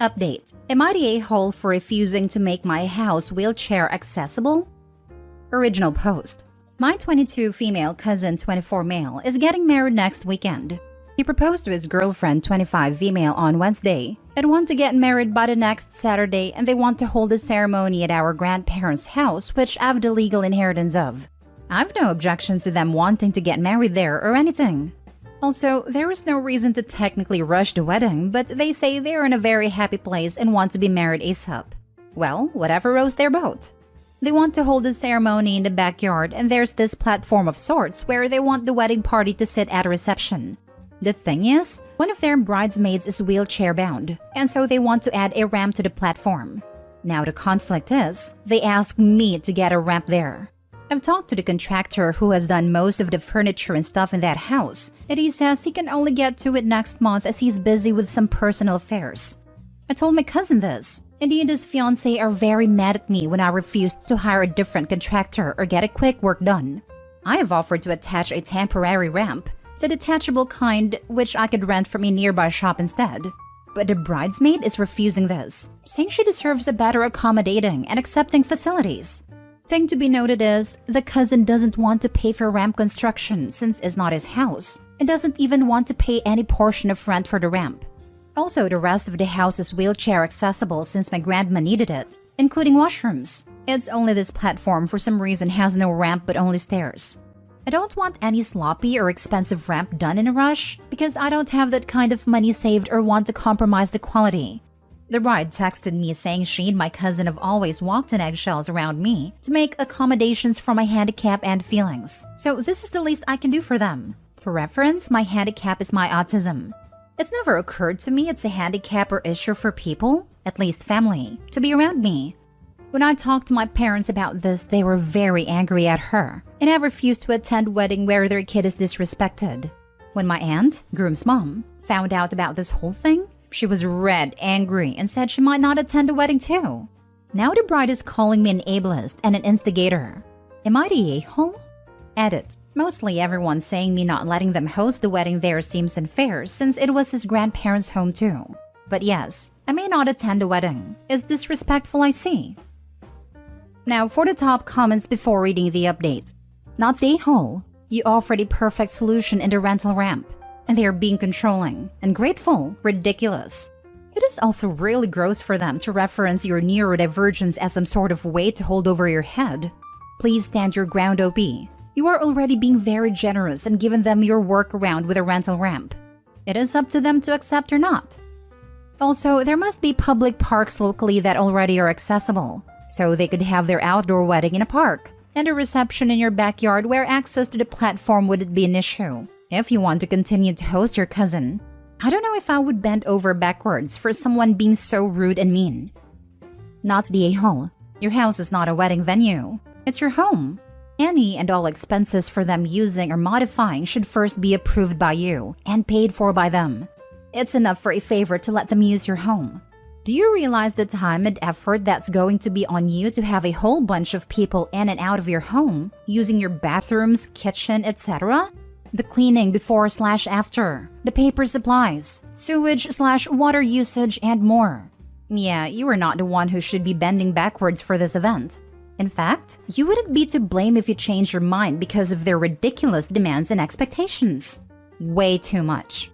Update. Am I the a-hole for refusing to make my house wheelchair accessible? Original post. My 22 female cousin 24 male is getting married next weekend. He proposed to his girlfriend 25 female on Wednesday and want to get married by the next Saturday, and they want to hold the ceremony at our grandparents' house, which I have the legal inheritance of. I've no objections to them wanting to get married there or anything. Also, there is no reason to technically rush the wedding, but they say they're in a very happy place and want to be married ASAP. Well, whatever rows their boat. They want to hold the ceremony in the backyard, and there's this platform of sorts where they want the wedding party to sit at a reception. The thing is, one of their bridesmaids is wheelchair bound, and so they want to add a ramp to the platform. Now the conflict is, they ask me to get a ramp there. I've talked to the contractor who has done most of the furniture and stuff in that house, and he says he can only get to it next month as he's busy with some personal affairs. I told my cousin this, and he and his fiancée are very mad at me when I refused to hire a different contractor or get a quick work done. I have offered to attach a temporary ramp, the detachable kind which I could rent from a nearby shop instead. But the bridesmaid is refusing this, saying she deserves a better accommodating and accepting facilities. Thing to be noted is, the cousin doesn't want to pay for ramp construction since it's not his house, and doesn't even want to pay any portion of rent for the ramp. Also, the rest of the house is wheelchair accessible since my grandma needed it, including washrooms. It's only this platform for some reason has no ramp but only stairs. I don't want any sloppy or expensive ramp done in a rush because I don't have that kind of money saved or want to compromise the quality. The bride texted me saying she and my cousin have always walked in eggshells around me to make accommodations for my handicap and feelings. So this is the least I can do for them. For reference, my handicap is my autism. It's never occurred to me it's a handicap or issue for people, at least family, to be around me. When I talked to my parents about this, they were very angry at her and have refused to attend wedding where their kid is disrespected. When my aunt, groom's mom, found out about this whole thing, she was red, angry, and said she might not attend the wedding too. Now the bride is calling me an ableist and an instigator. Am I the a-hole? Edit. Mostly everyone saying me not letting them host the wedding there seems unfair since it was his grandparents' home too. But yes, I may not attend the wedding. It's disrespectful, I see. Now for the top comments before reading the update. Not the a-hole. You offered a perfect solution in the rental ramp. And they are being controlling, ungrateful, ridiculous. It is also really gross for them to reference your neurodivergence as some sort of weight to hold over your head. Please stand your ground, OP. You are already being very generous and given them your workaround with a rental ramp. It is up to them to accept or not. Also, there must be public parks locally that already are accessible, so they could have their outdoor wedding in a park, and a reception in your backyard where access to the platform wouldn't be an issue. If you want to continue to host your cousin, I don't know if I would bend over backwards for someone being so rude and mean. Not the a-hole. Your house is not a wedding venue. It's your home. Any and all expenses for them using or modifying should first be approved by you and paid for by them. It's enough for a favor to let them use your home. Do you realize the time and effort that's going to be on you to have a whole bunch of people in and out of your home, using your bathrooms, kitchen, etc.? The cleaning before/after, the paper supplies, sewage/water usage, and more. Yeah, you are not the one who should be bending backwards for this event. In fact, you wouldn't be to blame if you changed your mind because of their ridiculous demands and expectations. Way too much.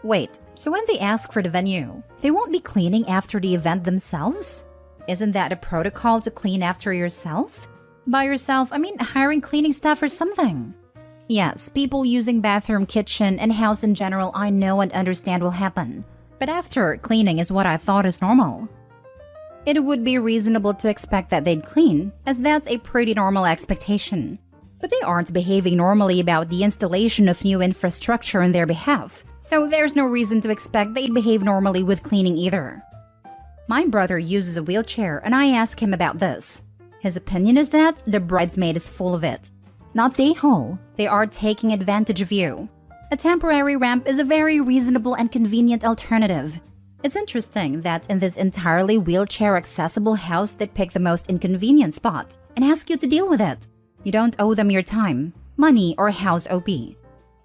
Wait, so when they ask for the venue, they won't be cleaning after the event themselves? Isn't that a protocol to clean after yourself? By yourself, I mean hiring cleaning staff or something. Yes, people using bathroom, kitchen, and house in general I know and understand will happen. But after, cleaning is what I thought is normal. It would be reasonable to expect that they'd clean, as that's a pretty normal expectation. But they aren't behaving normally about the installation of new infrastructure on their behalf, so there's no reason to expect they'd behave normally with cleaning either. My brother uses a wheelchair and I ask him about this. His opinion is that the bridesmaid is full of it. Not the a-hole, they are taking advantage of you. A temporary ramp is a very reasonable and convenient alternative. It's interesting that in this entirely wheelchair-accessible house they pick the most inconvenient spot and ask you to deal with it. You don't owe them your time, money, or house OP.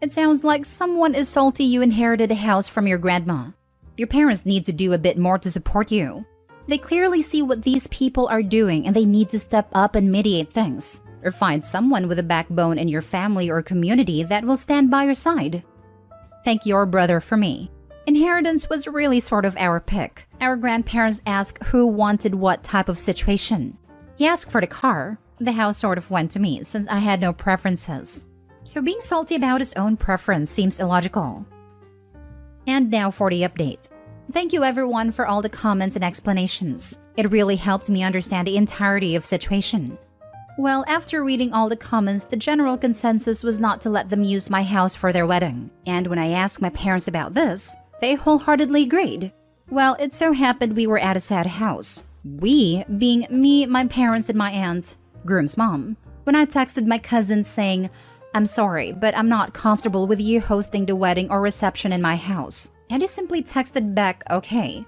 It sounds like someone is salty you inherited a house from your grandma. Your parents need to do a bit more to support you. They clearly see what these people are doing and they need to step up and mediate things. Or find someone with a backbone in your family or community that will stand by your side. Thank your brother for me. Inheritance was really sort of our pick. Our grandparents asked who wanted what type of situation. He asked for the car. The house sort of went to me since I had no preferences. So being salty about his own preference seems illogical. And now for the update. Thank you everyone for all the comments and explanations. It really helped me understand the entirety of situation. Well, after reading all the comments, the general consensus was not to let them use my house for their wedding. And when I asked my parents about this, they wholeheartedly agreed. Well, it so happened we were at a sad house. We, being me, my parents, and my aunt, groom's mom. When I texted my cousin saying, "I'm sorry, but I'm not comfortable with you hosting the wedding or reception in my house." And he simply texted back, "Okay."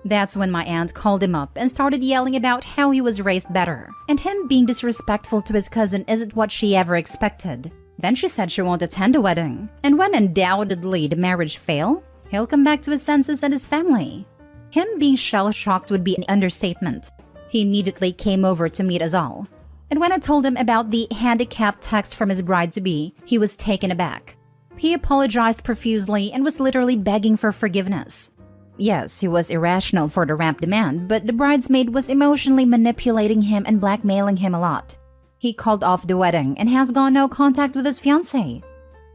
That's when my aunt called him up and started yelling about how he was raised better. And him being disrespectful to his cousin isn't what she ever expected. Then she said she won't attend the wedding. And when undoubtedly the marriage fail, he'll come back to his senses and his family. Him being shell-shocked would be an understatement. He immediately came over to meet us all. And when I told him about the handicapped text from his bride-to-be, he was taken aback. He apologized profusely and was literally begging for forgiveness. Yes, he was irrational for the ramp demand, but the bridesmaid was emotionally manipulating him and blackmailing him a lot. He called off the wedding and has gone no contact with his fiancée.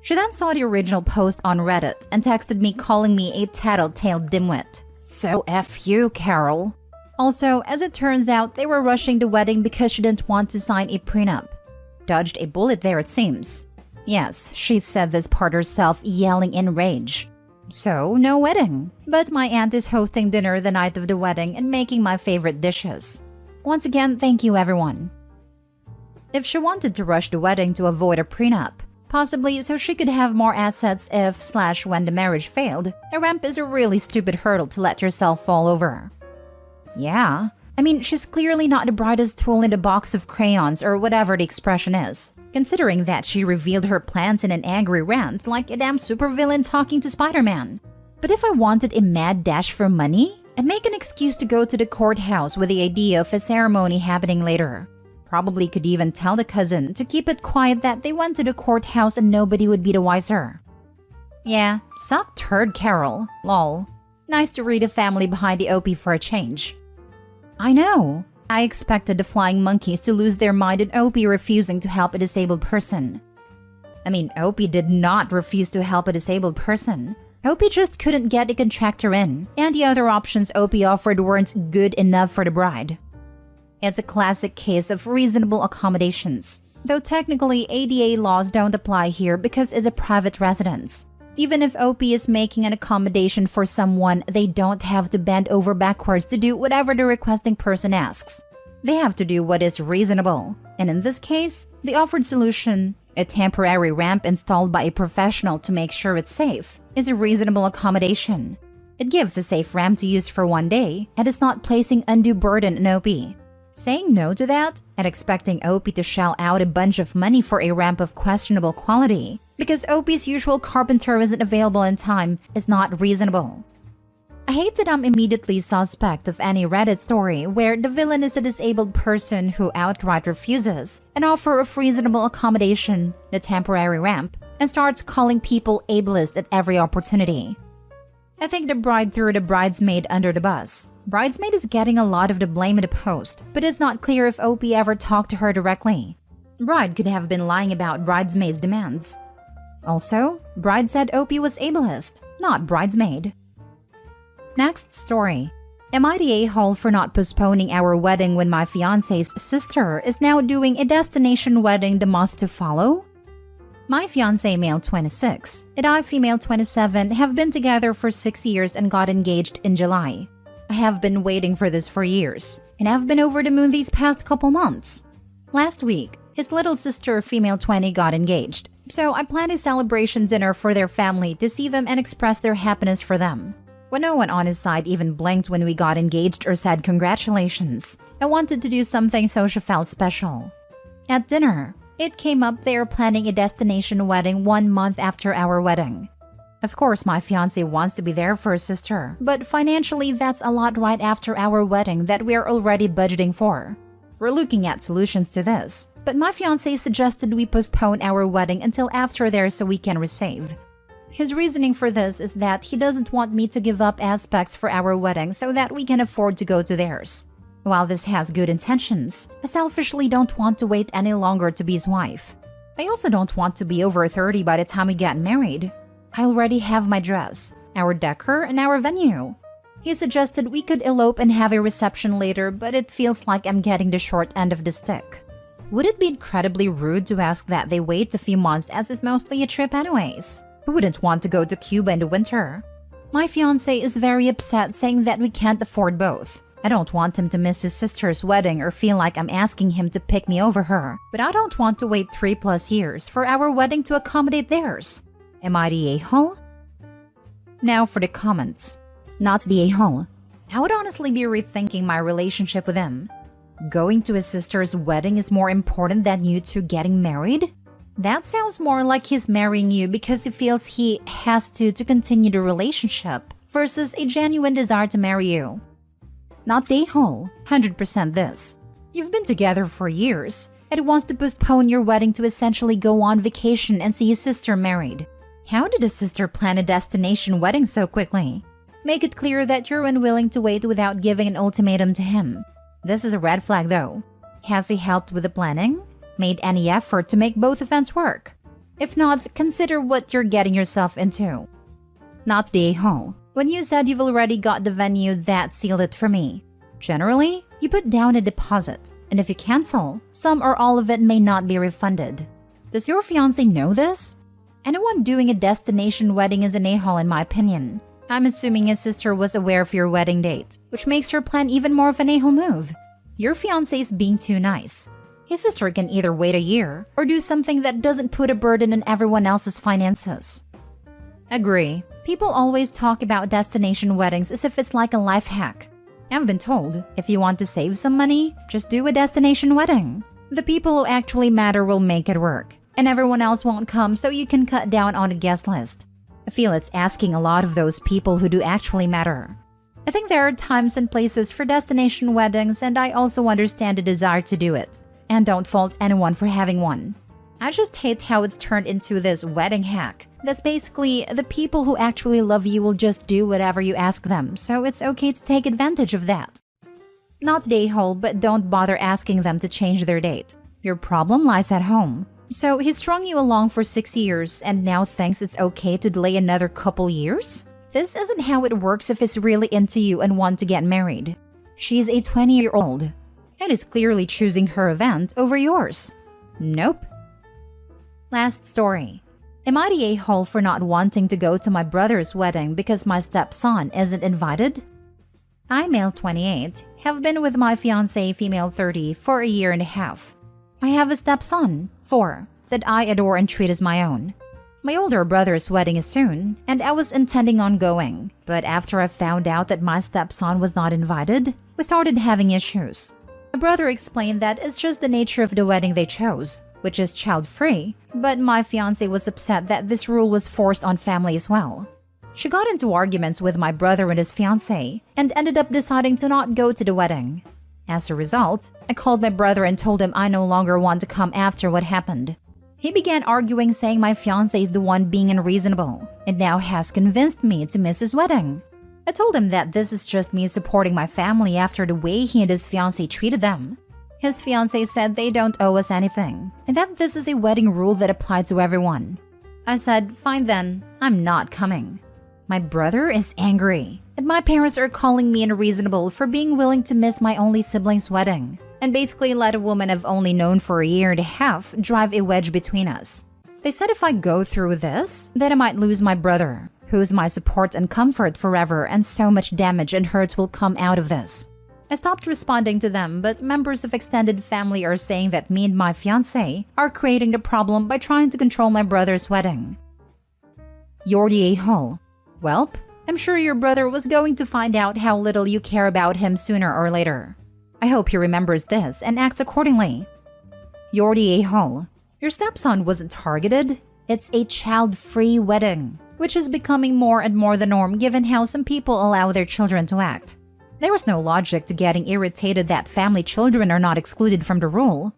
She then saw the original post on Reddit and texted me calling me a tattletale dimwit. So F you, Carol. Also, as it turns out, they were rushing the wedding because she didn't want to sign a prenup. Dodged a bullet there, it seems. Yes, she said this part herself, yelling in rage. So, no wedding. But my aunt is hosting dinner the night of the wedding and making my favorite dishes. Once again, thank you everyone. If she wanted to rush the wedding to avoid a prenup, possibly so she could have more assets if/when the marriage failed, a ramp is a really stupid hurdle to let yourself fall over. Yeah, I mean, she's clearly not the brightest tool in the box of crayons or whatever the expression is, considering that she revealed her plans in an angry rant like a damn supervillain talking to Spider-Man. But if I wanted a mad dash for money, I'd make an excuse to go to the courthouse with the idea of a ceremony happening later. Probably could even tell the cousin to keep it quiet that they went to the courthouse and nobody would be the wiser. Yeah, suck turd, Carol. Lol. Nice to read a family behind the OP for a change. I know. I expected the flying monkeys to lose their mind and OP refusing to help a disabled person. I mean, OP did not refuse to help a disabled person. OP just couldn't get a contractor in, and the other options OP offered weren't good enough for the bride. It's a classic case of reasonable accommodations, though technically ADA laws don't apply here because it's a private residence. Even if OP is making an accommodation for someone, they don't have to bend over backwards to do whatever the requesting person asks. They have to do what is reasonable. And in this case, the offered solution, a temporary ramp installed by a professional to make sure it's safe, is a reasonable accommodation. It gives a safe ramp to use for one day and is not placing undue burden on OP. Saying no to that and expecting OP to shell out a bunch of money for a ramp of questionable quality because OP's usual carpenter isn't available in time is not reasonable. I hate that I'm immediately suspect of any Reddit story where the villain is a disabled person who outright refuses an offer of reasonable accommodation, the temporary ramp, and starts calling people ableist at every opportunity. I think the bride threw the bridesmaid under the bus. Bridesmaid is getting a lot of the blame in the post, but it's not clear if OP ever talked to her directly. Bride could have been lying about bridesmaid's demands. Also, bride said OP was ableist, not bridesmaid. Next story. Am I the a-hole for not postponing our wedding when my fiancé's sister is now doing a destination wedding the month to follow? My fiancé, male 26, and I, female 27, have been together for 6 years and got engaged in July. I have been waiting for this for years, and I've been over the moon these past couple months. Last week, his little sister, female 20, got engaged, so I planned a celebration dinner for their family to see them and express their happiness for them. When no one on his side even blinked when we got engaged or said congratulations, I wanted to do something so she felt special. At dinner, it came up they are planning a destination wedding 1 month after our wedding. Of course, my fiancé wants to be there for his sister, but financially that's a lot right after our wedding that we're already budgeting for. We're looking at solutions to this, but my fiancé suggested we postpone our wedding until after there so we can resave. His reasoning for this is that he doesn't want me to give up aspects for our wedding so that we can afford to go to theirs. While this has good intentions, I selfishly don't want to wait any longer to be his wife. I also don't want to be over 30 by the time we get married. I already have my dress, our decor, and our venue. He suggested we could elope and have a reception later, but it feels like I'm getting the short end of the stick. Would it be incredibly rude to ask that they wait a few months as it's mostly a trip anyways? Who wouldn't want to go to Cuba in the winter? My fiancé is very upset saying that we can't afford both. I don't want him to miss his sister's wedding or feel like I'm asking him to pick me over her, but I don't want to wait 3+ years for our wedding to accommodate theirs. Am I the a-hole? Now for the comments. Not the a-hole. I would honestly be rethinking my relationship with him. Going to his sister's wedding is more important than you two getting married? That sounds more like he's marrying you because he feels he has to continue the relationship versus a genuine desire to marry you. Not the a-hole. 100% this. You've been together for years and wants to postpone your wedding to essentially go on vacation and see his sister married. How did his sister plan a destination wedding so quickly? Make it clear that you're unwilling to wait without giving an ultimatum to him. This is a red flag though. Has he helped with the planning? Made any effort to make both events work? If not, consider what you're getting yourself into. Not the a-hole. When you said you've already got the venue, that sealed it for me. Generally, you put down a deposit, and if you cancel, some or all of it may not be refunded. Does your fiancé know this? Anyone doing a destination wedding is an a-hole in my opinion. I'm assuming his sister was aware of your wedding date, which makes her plan even more of an a-hole move. Your fiancé is being too nice. His sister can either wait a year or do something that doesn't put a burden on everyone else's finances. Agree. People always talk about destination weddings as if it's like a life hack. I've been told, if you want to save some money, just do a destination wedding. The people who actually matter will make it work, and everyone else won't come so you can cut down on the guest list. I feel it's asking a lot of those people who do actually matter. I think there are times and places for destination weddings, and I also understand the desire to do it. And don't fault anyone for having one. I just hate how it's turned into this wedding hack. That's basically the people who actually love you will just do whatever you ask them, so it's okay to take advantage of that. Not the a-hole, but don't bother asking them to change their date. Your problem lies at home. So he strung you along for 6 years and now thinks it's okay to delay another couple years? This isn't how it works if he's really into you and want to get married. She's a 20-year-old and is clearly choosing her event over yours. Nope. Last story. Am I the a-hole for not wanting to go to my brother's wedding because my stepson isn't invited? I, male 28, have been with my fiancé, female 30, for a year and a half. I have a stepson, 4, that I adore and treat as my own. My older brother's wedding is soon, and I was intending on going, but after I found out that my stepson was not invited, we started having issues. My brother explained that it's just the nature of the wedding they chose, which is child-free, but my fiancé was upset that this rule was forced on family as well. She got into arguments with my brother and his fiancé, and ended up deciding to not go to the wedding. As a result, I called my brother and told him I no longer want to come after what happened. He began arguing, saying my fiancé is the one being unreasonable, and now has convinced me to miss his wedding. I told him that this is just me supporting my family after the way he and his fiancé treated them. His fiancé said they don't owe us anything, and that this is a wedding rule that applied to everyone. I said, fine then, I'm not coming. My brother is angry, and my parents are calling me unreasonable for being willing to miss my only sibling's wedding, and basically let a woman I've only known for a year and a half drive a wedge between us. They said if I go through this, that I might lose my brother, who is my support and comfort forever, and so much damage and hurt will come out of this. I stopped responding to them, but members of extended family are saying that me and my fiancé are creating the problem by trying to control my brother's wedding. You're the a-hole. Welp, I'm sure your brother was going to find out how little you care about him sooner or later. I hope he remembers this and acts accordingly. You're the a-hole. Your stepson wasn't targeted. It's a child-free wedding. which is becoming more and more the norm given how some people allow their children to act. There was no logic to getting irritated that family children are not excluded from the rule.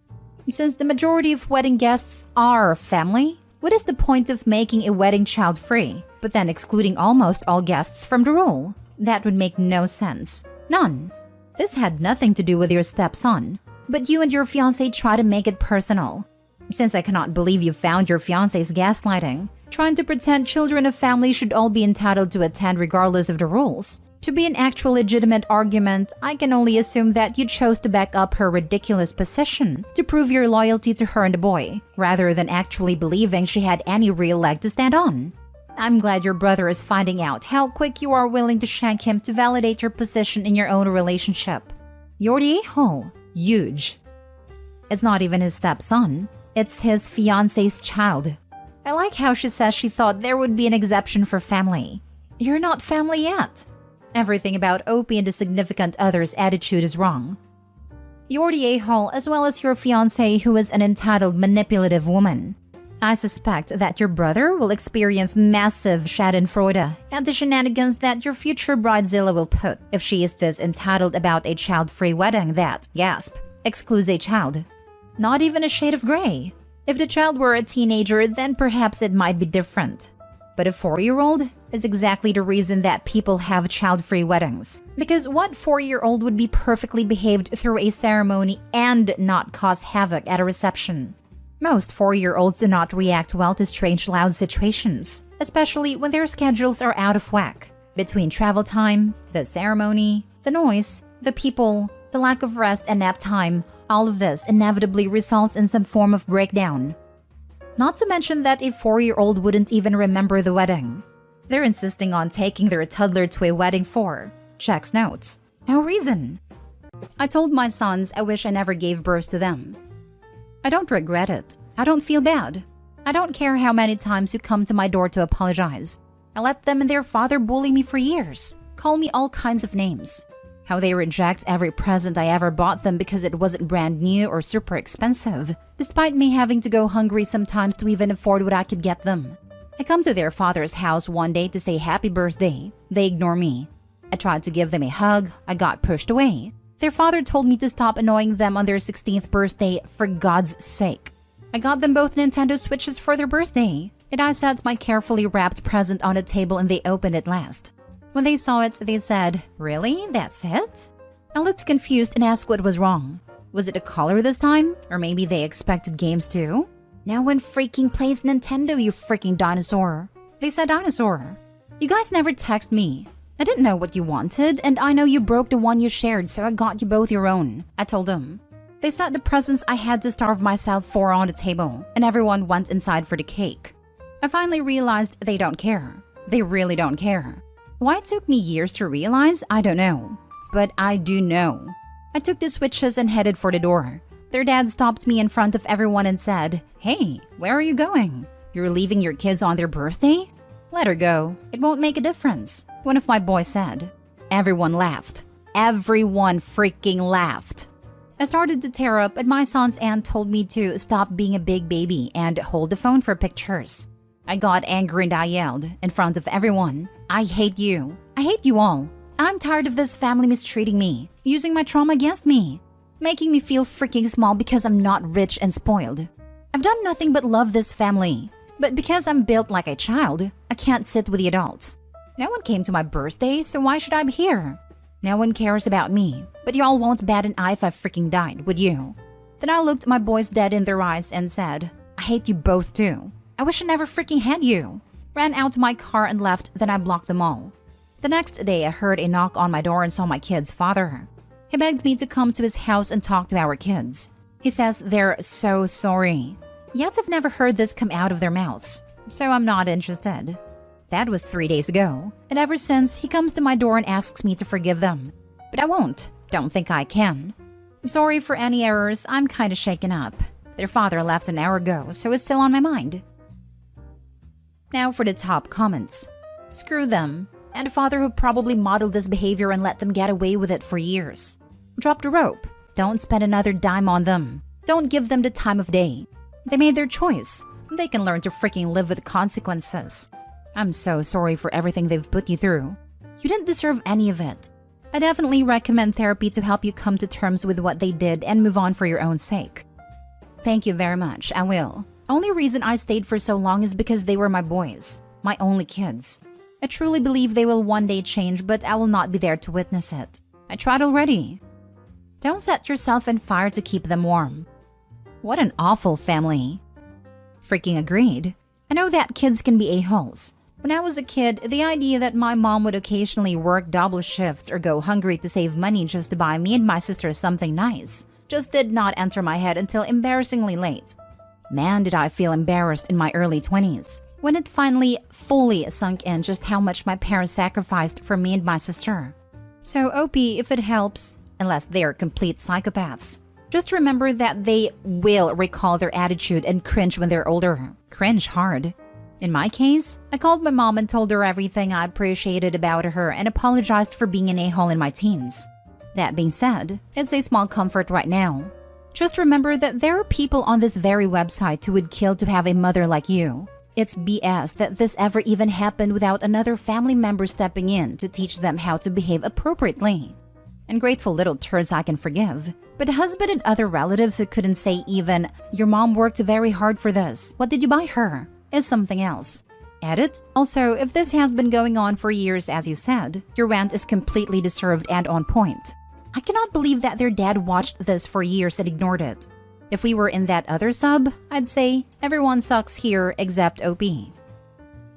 Since the majority of wedding guests are family, what is the point of making a wedding child-free, but then excluding almost all guests from the rule? That would make no sense. None. This had nothing to do with your stepson, but you and your fiancé try to make it personal. Since I cannot believe you found your fiancé's gaslighting, trying to pretend children of family should all be entitled to attend regardless of the rules, to be an actual legitimate argument, I can only assume that you chose to back up her ridiculous position to prove your loyalty to her and the boy, rather than actually believing she had any real leg to stand on. I'm glad your brother is finding out how quick you are willing to shank him to validate your position in your own relationship. You're the a-hole. Huge. It's not even his stepson. It's his fiancé's child. I like how she says she thought there would be an exception for family. You're not family yet. Everything about Opie and the significant other's attitude is wrong. You're the a-hole as well as your fiancé who is an entitled, manipulative woman. I suspect that your brother will experience massive schadenfreude at the shenanigans that your future bridezilla will put if she is this entitled about a child-free wedding that, gasp, excludes a child. Not even a shade of gray. If the child were a teenager, then perhaps it might be different. But a 4-year-old is exactly the reason that people have child-free weddings. Because what 4-year-old would be perfectly behaved through a ceremony and not cause havoc at a reception? Most 4-year-olds do not react well to strange loud situations, especially when their schedules are out of whack. Between travel time, the ceremony, the noise, the people, the lack of rest and nap time, all of this inevitably results in some form of breakdown. Not to mention that a 4-year-old wouldn't even remember the wedding. They're insisting on taking their toddler to a wedding for, checks notes, no reason. I told my sons I wish I never gave birth to them. I don't regret it. I don't feel bad. I don't care how many times you come to my door to apologize. I let them and their father bully me for years, call me all kinds of names. How they reject every present I ever bought them because it wasn't brand new or super expensive, despite me having to go hungry sometimes to even afford what I could get them. I come to their father's house one day to say happy birthday. They ignore me. I tried to give them a hug. I got pushed away. Their father told me to stop annoying them on their 16th birthday for God's sake. I got them both Nintendo Switches for their birthday, and I set my carefully wrapped present on a table and they opened it last. When they saw it, they said, "Really? That's it?" I looked confused and asked what was wrong. Was it a color this time? Or maybe they expected games too? No one freaking plays Nintendo, you freaking dinosaur. They said dinosaur. You guys never text me. I didn't know what you wanted, and I know you broke the one you shared, so I got you both your own, I told them. They set the presents I had to starve myself for on the table, and everyone went inside for the cake. I finally realized they don't care. They really don't care. Why it took me years to realize, I don't know. But I do know. I took the Switches and headed for the door. Their dad stopped me in front of everyone and said, "Hey, where are you going? You're leaving your kids on their birthday? Let her go. It won't make a difference," one of my boys said. Everyone laughed. Everyone freaking laughed. I started to tear up, and my son's aunt told me to stop being a big baby and hold the phone for pictures. I got angry and I yelled, in front of everyone, "I hate you. I hate you all. I'm tired of this family mistreating me, using my trauma against me, making me feel freaking small because I'm not rich and spoiled. I've done nothing but love this family. But because I'm built like a child, I can't sit with the adults. No one came to my birthday, so why should I be here? No one cares about me, but y'all won't bat an eye if I freaking died, would you?" Then I looked my boys dead in their eyes and said, "I hate you both too. I wish I never freaking had you." Ran out to my car and left, then I blocked them all. The next day, I heard a knock on my door and saw my kid's father. He begged me to come to his house and talk to our kids. He says they're so sorry. Yet I've never heard this come out of their mouths, so I'm not interested. That was 3 days ago, and ever since, he comes to my door and asks me to forgive them. But I won't. Don't think I can. I'm sorry for any errors. I'm kinda shaken up. Their father left an hour ago, so it's still on my mind. Now for the top comments. Screw them, and a father who probably modeled this behavior and let them get away with it for years. Drop the rope. Don't spend another dime on them. Don't give them the time of day. They made their choice. They can learn to freaking live with the consequences. I'm so sorry for everything they've put you through. You didn't deserve any of it. I definitely recommend therapy to help you come to terms with what they did and move on for your own sake. Thank you very much, I will. Only reason I stayed for so long is because they were my boys, my only kids. I truly believe they will one day change, but I will not be there to witness it. I tried already. Don't set yourself on fire to keep them warm. What an awful family. Freaking agreed. I know that kids can be a-holes. When I was a kid, the idea that my mom would occasionally work double shifts or go hungry to save money just to buy me and my sister something nice just did not enter my head until embarrassingly late. Man, did I feel embarrassed in my early 20s when it finally fully sunk in just how much my parents sacrificed for me and my sister. So OP, if it helps, unless they're complete psychopaths, just remember that they will recall their attitude and cringe when they're older. Cringe hard. In my case, I called my mom and told her everything I appreciated about her and apologized for being an a-hole in my teens. That being said, it's a small comfort right now. Just remember that there are people on this very website who would kill to have a mother like you. It's BS that this ever even happened without another family member stepping in to teach them how to behave appropriately. Ungrateful little turds I can forgive. But husband and other relatives who couldn't say even, "Your mom worked very hard for this. What did you buy her?" is something else. Edit. Also, if this has been going on for years as you said, your rant is completely deserved and on point. I cannot believe that their dad watched this for years and ignored it. If we were in that other sub, I'd say everyone sucks here except OP.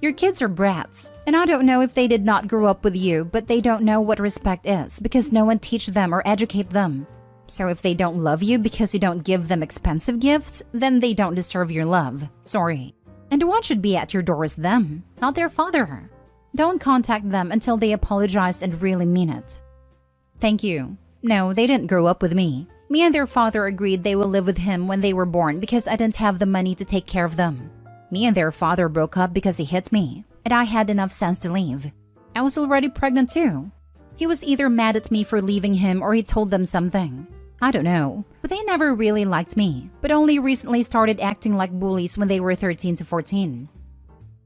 Your kids are brats, and I don't know if they did not grow up with you, but they don't know what respect is because no one teach them or educate them. So if they don't love you because you don't give them expensive gifts, then they don't deserve your love. Sorry. And what should be at your door is them, not their father. Don't contact them until they apologize and really mean it. Thank you. No, they didn't grow up with me. Me and their father agreed they will live with him when they were born because I didn't have the money to take care of them. Me and their father broke up because he hit me, and I had enough sense to leave. I was already pregnant too. He was either mad at me for leaving him or he told them something. I don't know, but they never really liked me, but only recently started acting like bullies when they were 13 to 14.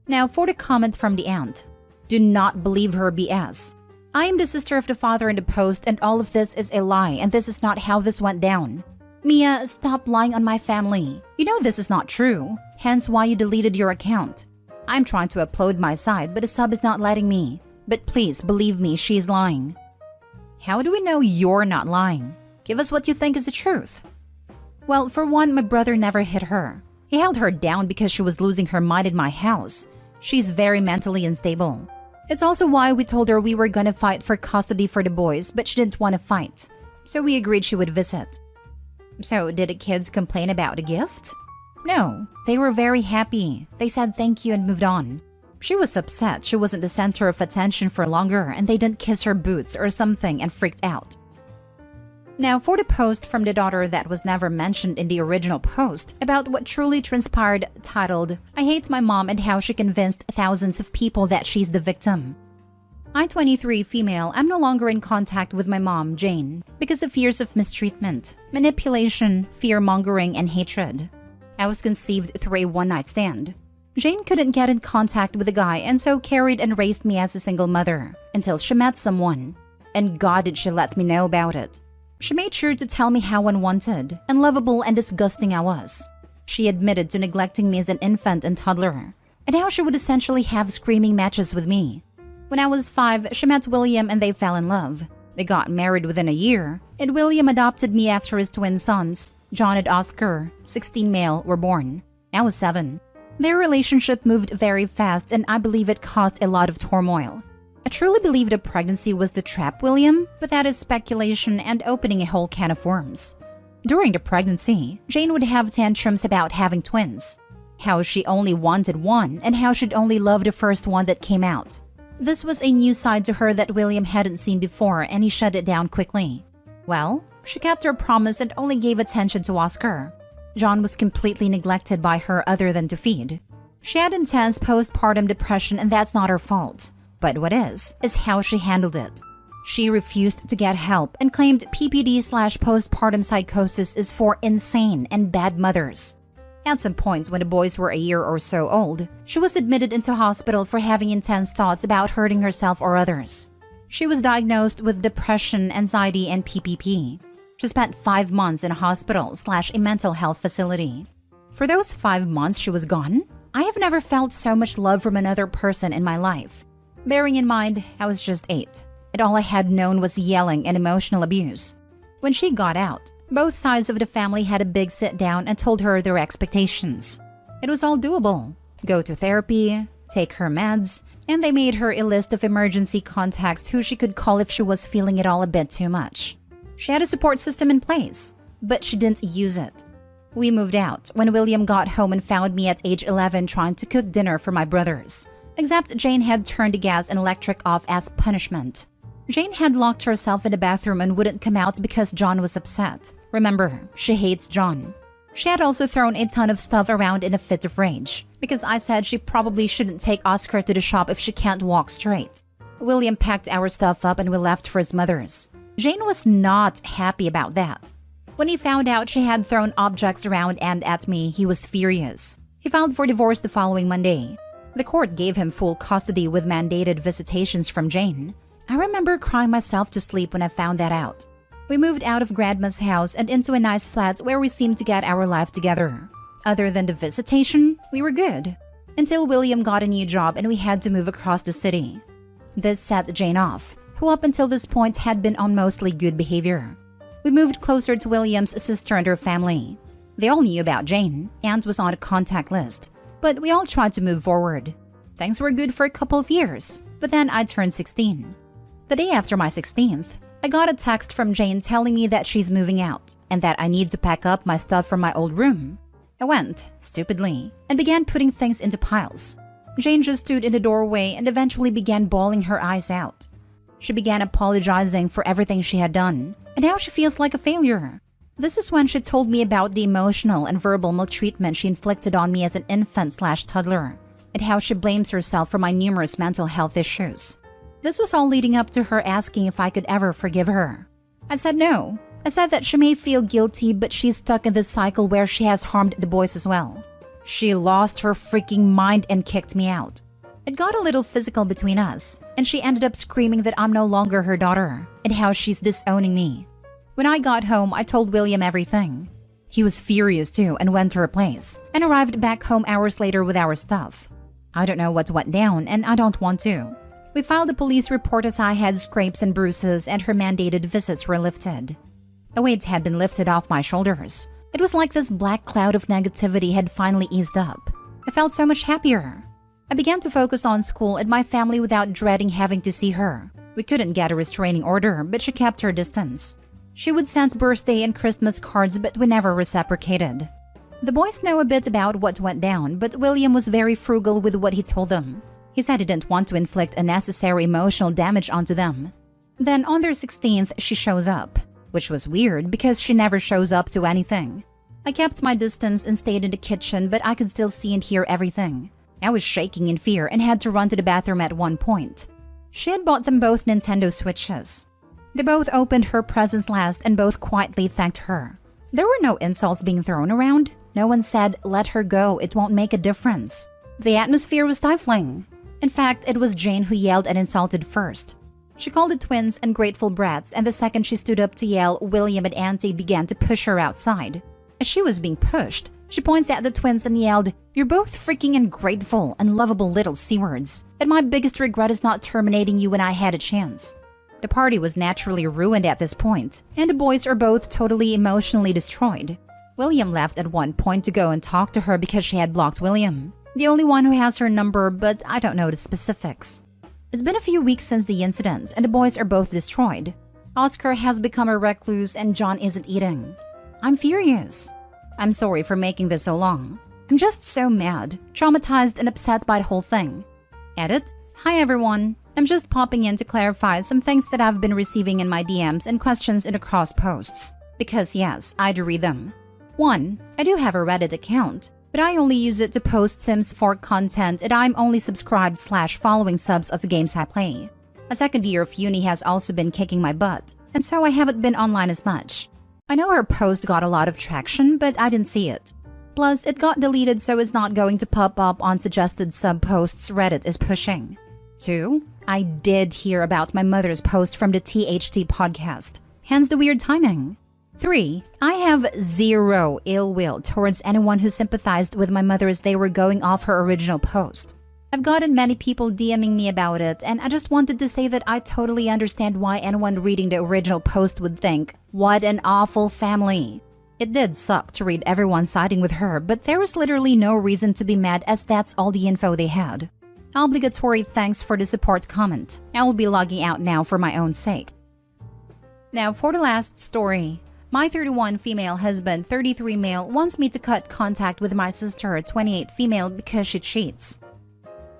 Now for the comment from the aunt. Do not believe her BS. I am the sister of the father in the post and all of this is a lie and this is not how this went down. Mia, stop lying on my family. You know this is not true, hence why you deleted your account. I'm trying to upload my side, but the sub is not letting me. But please believe me, she's lying. How do we know you're not lying? Give us what you think is the truth. Well, for one, my brother never hit her. He held her down because she was losing her mind in my house. She's very mentally unstable. It's also why we told her we were gonna fight for custody for the boys, but she didn't want to fight. So we agreed she would visit. So did the kids complain about the gift? No, they were very happy. They said thank you and moved on. She was upset she wasn't the center of attention for longer and they didn't kiss her boots or something and freaked out. Now for the post from the daughter that was never mentioned in the original post about what truly transpired titled, "I hate my mom and how she convinced thousands of people that she's the victim." I, 23 female, am no longer in contact with my mom, Jane, because of years of mistreatment, manipulation, fear-mongering, and hatred. I was conceived through a one-night stand. Jane couldn't get in contact with a guy and so carried and raised me as a single mother until she met someone. And God did she let me know about it. She made sure to tell me how unwanted, unlovable, and disgusting I was. She admitted to neglecting me as an infant and toddler, and how she would essentially have screaming matches with me. When I was 5, she met William and they fell in love. They got married within a year, and William adopted me after his twin sons, John and Oscar, 16 male, were born. I was 7. Their relationship moved very fast and I believe it caused a lot of turmoil. I truly believe the pregnancy was to trap William, but that is speculation and opening a whole can of worms. During the pregnancy, Jane would have tantrums about having twins, how she only wanted one and how she'd only love the first one that came out. This was a new side to her that William hadn't seen before and he shut it down quickly. Well, she kept her promise and only gave attention to Oscar. John was completely neglected by her other than to feed. She had intense postpartum depression and that's not her fault. But what is how she handled it. She refused to get help and claimed PPD/postpartum psychosis is for insane and bad mothers. At some point when the boys were a year or so old, she was admitted into hospital for having intense thoughts about hurting herself or others. She was diagnosed with depression, anxiety, and PPP. She spent 5 months in a hospital/a mental health facility. For those 5 months she was gone, I have never felt so much love from another person in my life. Bearing in mind, I was just 8, and all I had known was yelling and emotional abuse. When she got out, both sides of the family had a big sit-down and told her their expectations. It was all doable. Go to therapy, take her meds, and they made her a list of emergency contacts who she could call if she was feeling it all a bit too much. She had a support system in place, but she didn't use it. We moved out when William got home and found me at age 11 trying to cook dinner for my brothers. Except Jane had turned the gas and electric off as punishment. Jane had locked herself in the bathroom and wouldn't come out because John was upset. Remember, she hates John. She had also thrown a ton of stuff around in a fit of rage, because I said she probably shouldn't take Oscar to the shop if she can't walk straight. William packed our stuff up and we left for his mother's. Jane was not happy about that. When he found out she had thrown objects around and at me, he was furious. He filed for divorce the following Monday. The court gave him full custody with mandated visitations from Jane. I remember crying myself to sleep when I found that out. We moved out of Grandma's house and into a nice flat where we seemed to get our life together. Other than the visitation, we were good. Until William got a new job and we had to move across the city. This set Jane off, who up until this point had been on mostly good behavior. We moved closer to William's sister and her family. They all knew about Jane, and was on a contact list, but we all tried to move forward. Things were good for a couple of years, but then I turned 16. The day after my 16th, I got a text from Jane telling me that she's moving out and that I need to pack up my stuff from my old room. I went, stupidly, and began putting things into piles. Jane just stood in the doorway and eventually began bawling her eyes out. She began apologizing for everything she had done and how she feels like a failure. This is when she told me about the emotional and verbal maltreatment she inflicted on me as an infant/toddler and how she blames herself for my numerous mental health issues. This was all leading up to her asking if I could ever forgive her. I said no. I said that she may feel guilty, but she's stuck in this cycle where she has harmed the boys as well. She lost her freaking mind and kicked me out. It got a little physical between us, and she ended up screaming that I'm no longer her daughter and how she's disowning me. When I got home, I told William everything. He was furious too and went to her place and arrived back home hours later with our stuff. I don't know what went down, and I don't want to. We filed a police report as I had scrapes and bruises and her mandated visits were lifted. A weight had been lifted off my shoulders. It was like this black cloud of negativity had finally eased up. I felt so much happier. I began to focus on school and my family without dreading having to see her. We couldn't get a restraining order, but she kept her distance. She would send birthday and Christmas cards, but we never reciprocated. The boys know a bit about what went down, but William was very frugal with what he told them. He said he didn't want to inflict unnecessary emotional damage onto them. Then on their 16th, she shows up, which was weird because she never shows up to anything. I kept my distance and stayed in the kitchen, but I could still see and hear everything. I was shaking in fear and had to run to the bathroom at one point. She had bought them both Nintendo Switches. They both opened her presents last and both quietly thanked her. There were no insults being thrown around. No one said, "Let her go, it won't make a difference." The atmosphere was stifling. In fact, it was Jane who yelled and insulted first. She called the twins ungrateful brats, and the second she stood up to yell, William and Auntie began to push her outside. As she was being pushed, she points at the twins and yelled, "You're both freaking ungrateful, unlovable little C-words, and my biggest regret is not terminating you when I had a chance." The party was naturally ruined at this point, and the boys are both totally emotionally destroyed. William left at one point to go and talk to her because she had blocked William, the only one who has her number, but I don't know the specifics. It's been a few weeks since the incident, and the boys are both destroyed. Oscar has become a recluse and John isn't eating. I'm furious. I'm sorry for making this so long. I'm just so mad, traumatized, and upset by the whole thing. Edit. Hi everyone. I'm just popping in to clarify some things that I've been receiving in my DMs and questions in the cross posts. Because yes, I do read them. 1. I do have a Reddit account, but I only use it to post Sims 4 content and I'm only subscribed/following subs of the games I play. A second year of uni has also been kicking my butt, and so I haven't been online as much. I know her post got a lot of traction, but I didn't see it. Plus, it got deleted so it's not going to pop up on suggested sub-posts Reddit is pushing. 2. I did hear about my mother's post from the THT podcast, hence the weird timing. 3. I have zero ill will towards anyone who sympathized with my mother as they were going off her original post. I've gotten many people DMing me about it, and I just wanted to say that I totally understand why anyone reading the original post would think, what an awful family. It did suck to read everyone siding with her, but there was literally no reason to be mad as that's all the info they had. Obligatory thanks for the support comment. I will be logging out now for my own sake. Now for the last story. My 31 female husband, 33 male, wants me to cut contact with my sister, 28 female, because she cheats.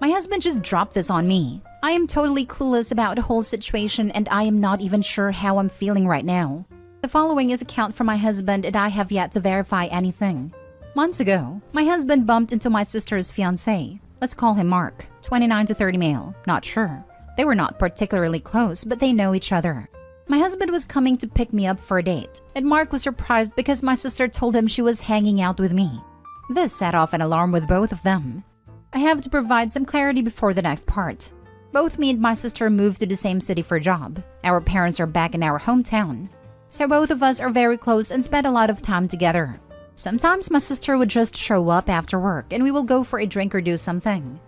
My husband just dropped this on me. I am totally clueless about the whole situation and I am not even sure how I'm feeling right now. The following is account from my husband and I have yet to verify anything. Months ago, my husband bumped into my sister's fiancé. Let's call him Mark, 29 to 30 male, not sure. They were not particularly close, but they know each other. My husband was coming to pick me up for a date, and Mark was surprised because my sister told him she was hanging out with me. This set off an alarm with both of them. I have to provide some clarity before the next part. Both me and my sister moved to the same city for a job. Our parents are back in our hometown. So both of us are very close and spend a lot of time together. Sometimes my sister would just show up after work and we will go for a drink or do something.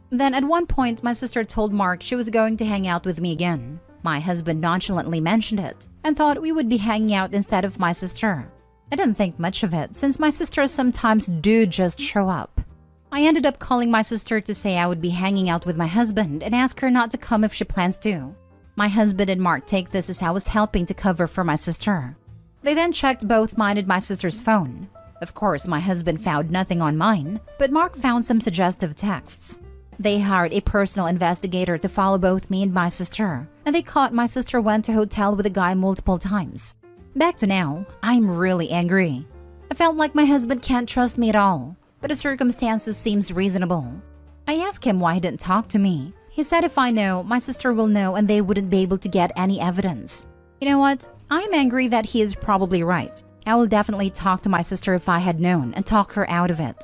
Then at one point, my sister told Mark she was going to hang out with me again. My husband nonchalantly mentioned it and thought we would be hanging out instead of my sister. I didn't think much of it since my sisters sometimes do just show up. I ended up calling my sister to say I would be hanging out with my husband and ask her not to come if she plans to. My husband and Mark take this as I was helping to cover for my sister. They then checked both mine and my sister's phone. Of course, my husband found nothing on mine, but Mark found some suggestive texts. They hired a personal investigator to follow both me and my sister, and they caught my sister went to a hotel with a guy multiple times. Back to now, I'm really angry. I felt like my husband can't trust me at all, but the circumstances seems reasonable. I asked him why he didn't talk to me. He said if I know, my sister will know and they wouldn't be able to get any evidence. You know what? I'm angry that he is probably right. I will definitely talk to my sister if I had known and talk her out of it.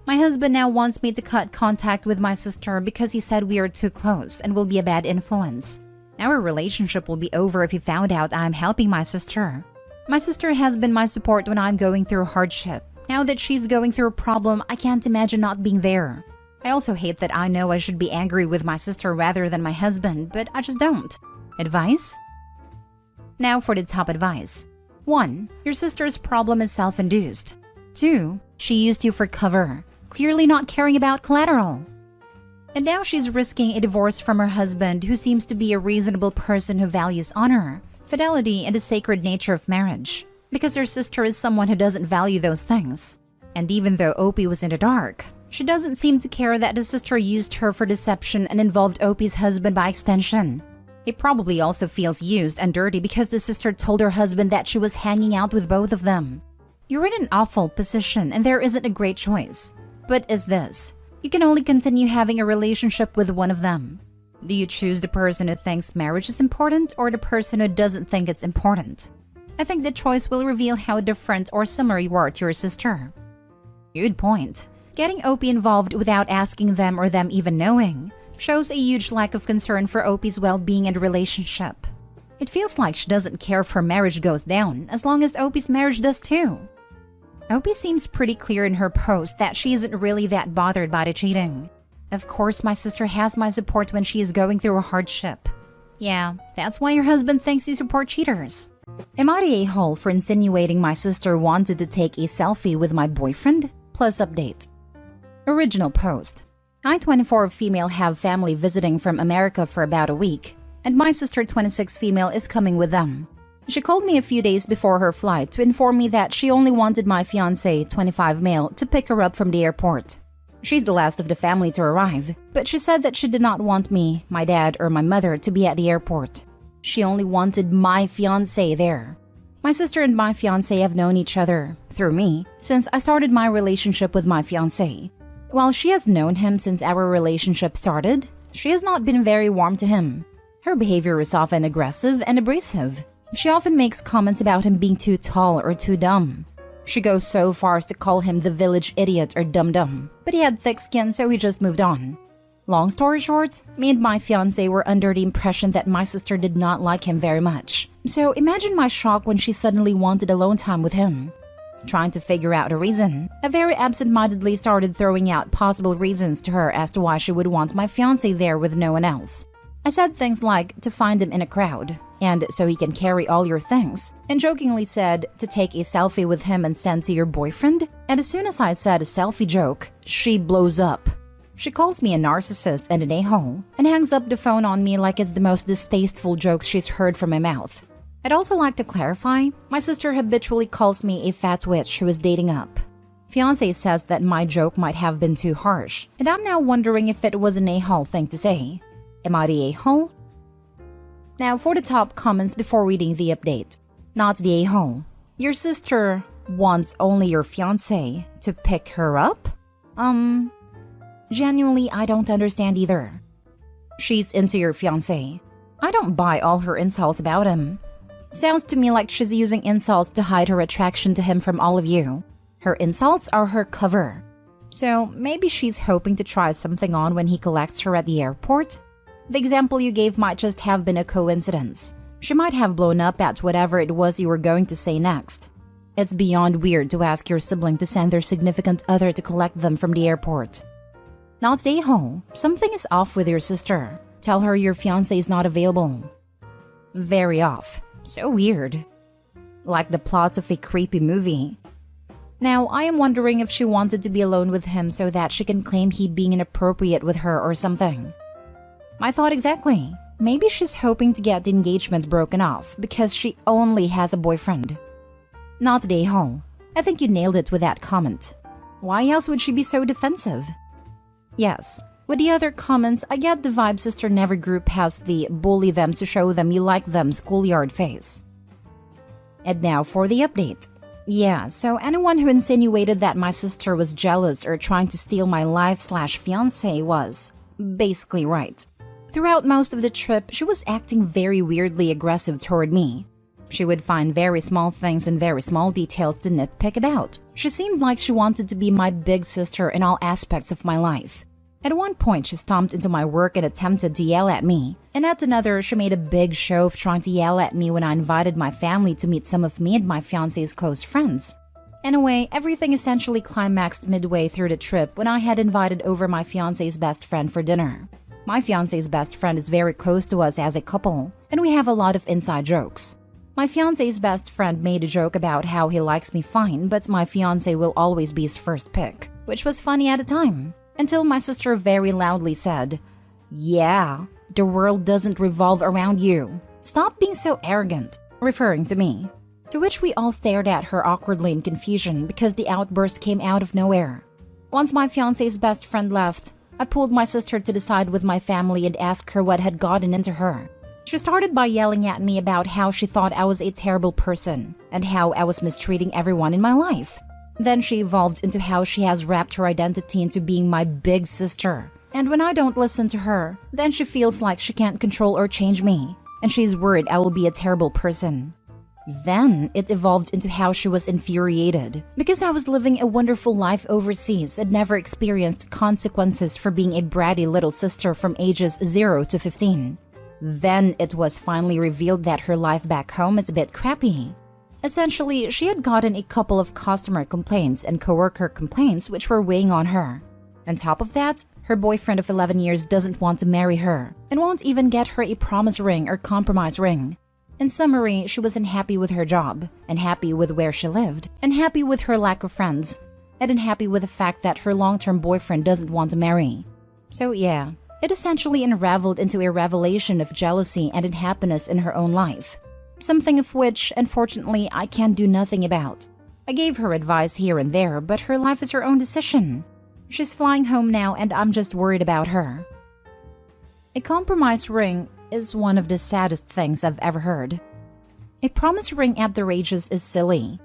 My husband now wants me to cut contact with my sister because he said we are too close and will be a bad influence. Our relationship will be over if he found out I'm helping my sister. My sister has been my support when I'm going through hardship. Now that she's going through a problem, I can't imagine not being there. I also hate that I know I should be angry with my sister rather than my husband, but I just don't. Advice? Now for the top advice. 1. Your sister's problem is self-induced. 2. She used you for cover, clearly not caring about collateral. And now she's risking a divorce from her husband who seems to be a reasonable person who values honor, fidelity, and the sacred nature of marriage, because her sister is someone who doesn't value those things. And even though Opie was in the dark, she doesn't seem to care that the sister used her for deception and involved Opie's husband by extension. He probably also feels used and dirty because the sister told her husband that she was hanging out with both of them. You're in an awful position and there isn't a great choice. But is this? You can only continue having a relationship with one of them. Do you choose the person who thinks marriage is important or the person who doesn't think it's important? I think the choice will reveal how different or similar you are to your sister. Good point. Getting Opie involved without asking them or them even knowing shows a huge lack of concern for Opie's well-being and relationship. It feels like she doesn't care if her marriage goes down as long as Opie's marriage does too. Opie seems pretty clear in her post that she isn't really that bothered by the cheating. Of course, my sister has my support when she is going through a hardship. Yeah, that's why your husband thinks you support cheaters. Am I the a-hole for insinuating my sister wanted to take a selfie with my boyfriend? Plus update. Original post. I, 24 female, have family visiting from America for about a week, and my sister, 26 female, is coming with them. She called me a few days before her flight to inform me that she only wanted my fiancé, 25 male, to pick her up from the airport. She's the last of the family to arrive, but she said that she did not want me, my dad, or my mother to be at the airport. She only wanted my fiancé there. My sister and my fiancé have known each other, through me, since I started my relationship with my fiancé. While she has known him since our relationship started, she has not been very warm to him. Her behavior is often aggressive and abrasive. She often makes comments about him being too tall or too dumb. She goes so far as to call him the village idiot or dum-dum, but he had thick skin, so he just moved on. Long story short, me and my fiancé were under the impression that my sister did not like him very much. So imagine my shock when she suddenly wanted alone time with him. Trying to figure out a reason, I very absent-mindedly started throwing out possible reasons to her as to why she would want my fiancé there with no one else. I said things like to find him in a crowd, and so he can carry all your things, and jokingly said to take a selfie with him and send to your boyfriend, and as soon as I said a selfie joke, she blows up. She calls me a narcissist and an a-hole, and hangs up the phone on me like it's the most distasteful jokes she's heard from my mouth. I'd also like to clarify, my sister habitually calls me a fat witch who is dating up. Fiancé says that my joke might have been too harsh, and I'm now wondering if it was an a-hole thing to say. Am I the a-hole? Now for the top comments before reading the update. Not the a-hole. Your sister wants only your fiancé to pick her up? Genuinely, I don't understand either. She's into your fiancé. I don't buy all her insults about him. Sounds to me like she's using insults to hide her attraction to him from all of you. Her insults are her cover. So maybe she's hoping to try something on when he collects her at the airport? The example you gave might just have been a coincidence. She might have blown up at whatever it was you were going to say next. It's beyond weird to ask your sibling to send their significant other to collect them from the airport. Not stay home. Something is off with your sister. Tell her your fiancé is not available. Very off. So weird. Like the plot of a creepy movie. Now, I am wondering if she wanted to be alone with him so that she can claim he being inappropriate with her or something. My thought exactly. Maybe she's hoping to get the engagement broken off because she only has a boyfriend. Not the a-hole. I think you nailed it with that comment. Why else would she be so defensive? Yes. With the other comments, I get the vibe sister never grew past the bully them to show them you like them schoolyard phase. And now for the update. Yeah, so anyone who insinuated that my sister was jealous or trying to steal my life/fiancé was basically right. Throughout most of the trip, she was acting very weirdly aggressive toward me. She would find very small things and very small details to nitpick about. She seemed like she wanted to be my big sister in all aspects of my life. At one point, she stomped into my work and attempted to yell at me. And at another, she made a big show of trying to yell at me when I invited my family to meet some of me and my fiancé's close friends. Anyway, everything essentially climaxed midway through the trip when I had invited over my fiancé's best friend for dinner. My fiancé's best friend is very close to us as a couple, and we have a lot of inside jokes. My fiancé's best friend made a joke about how he likes me fine, but my fiancé will always be his first pick, which was funny at the time. Until my sister very loudly said, "Yeah, the world doesn't revolve around you. Stop being so arrogant," referring to me. To which we all stared at her awkwardly in confusion because the outburst came out of nowhere. Once my fiancé's best friend left, I pulled my sister to the side with my family and asked her what had gotten into her. She started by yelling at me about how she thought I was a terrible person and how I was mistreating everyone in my life. Then she evolved into how she has wrapped her identity into being my big sister. And when I don't listen to her, then she feels like she can't control or change me, and she's worried I will be a terrible person. Then it evolved into how she was infuriated because I was living a wonderful life overseas and never experienced consequences for being a bratty little sister from ages 0 to 15. Then it was finally revealed that her life back home is a bit crappy. Essentially, she had gotten a couple of customer complaints and coworker complaints which were weighing on her. On top of that, her boyfriend of 11 years doesn't want to marry her and won't even get her a promise ring or compromise ring. In summary, she was unhappy with her job, unhappy with where she lived, unhappy with her lack of friends, and unhappy with the fact that her long-term boyfriend doesn't want to marry. So yeah, it essentially unraveled into a revelation of jealousy and unhappiness in her own life. Something of which, unfortunately, I can't do nothing about. I gave her advice here and there, but her life is her own decision. She's flying home now and I'm just worried about her. A compromise ring is one of the saddest things I've ever heard. A promise ring at their ages is silly.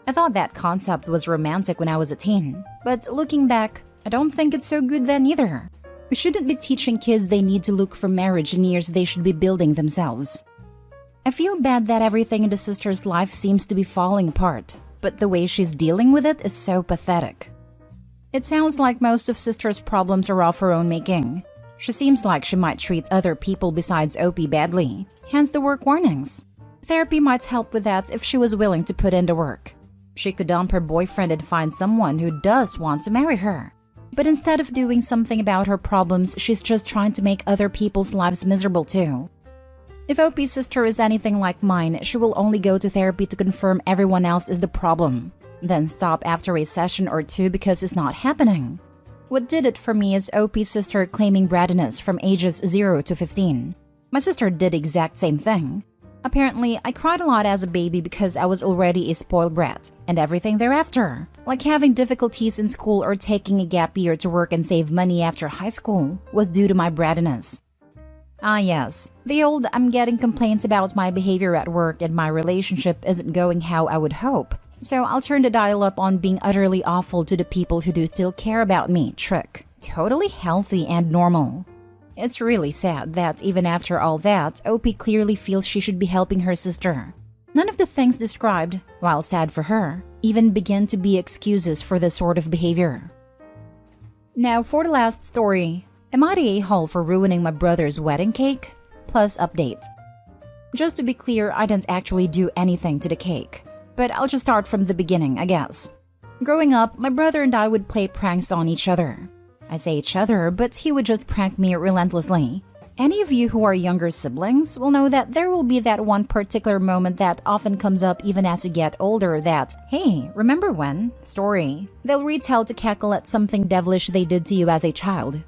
I thought that concept was romantic when I was a teen, but looking back, I don't think it's so good then either. We shouldn't be teaching kids they need to look for marriage in years they should be building themselves. I feel bad that everything in the sister's life seems to be falling apart. but the way she's dealing with it is so pathetic. It sounds like most of sister's problems are of her own making. She seems like she might treat other people besides OP badly, hence the work warnings. Therapy might help with that if she was willing to put in the work. She could dump her boyfriend and find someone who does want to marry her. But instead of doing something about her problems, she's just trying to make other people's lives miserable too. If OP's sister is anything like mine, she will only go to therapy to confirm everyone else is the problem, then stop after a session or two because it's not happening. What did it for me is OP's sister claiming brattiness from ages 0 to 15. My sister did the exact same thing. Apparently, I cried a lot as a baby because I was already a spoiled brat, and everything thereafter, like having difficulties in school or taking a gap year to work and save money after high school, was due to my brattiness. Ah yes, the old I'm getting complaints about my behavior at work and my relationship isn't going how I would hope, so I'll turn the dial up on being utterly awful to the people who do still care about me trick. Totally healthy and normal. It's really sad that even after all that, OP clearly feels she should be helping her sister. None of the things described, while sad for her, even begin to be excuses for this sort of behavior. Now for the last story. Am I the a-hole for ruining my brother's wedding cake? Plus update. Just to be clear, I didn't actually do anything to the cake. But I'll just start from the beginning, I guess. Growing up, my brother and I would play pranks on each other. I say each other, but he would just prank me relentlessly. Any of you who are younger siblings will know that there will be that one particular moment that often comes up even as you get older that, hey, remember when? Story. They'll retell to cackle at something devilish they did to you as a child.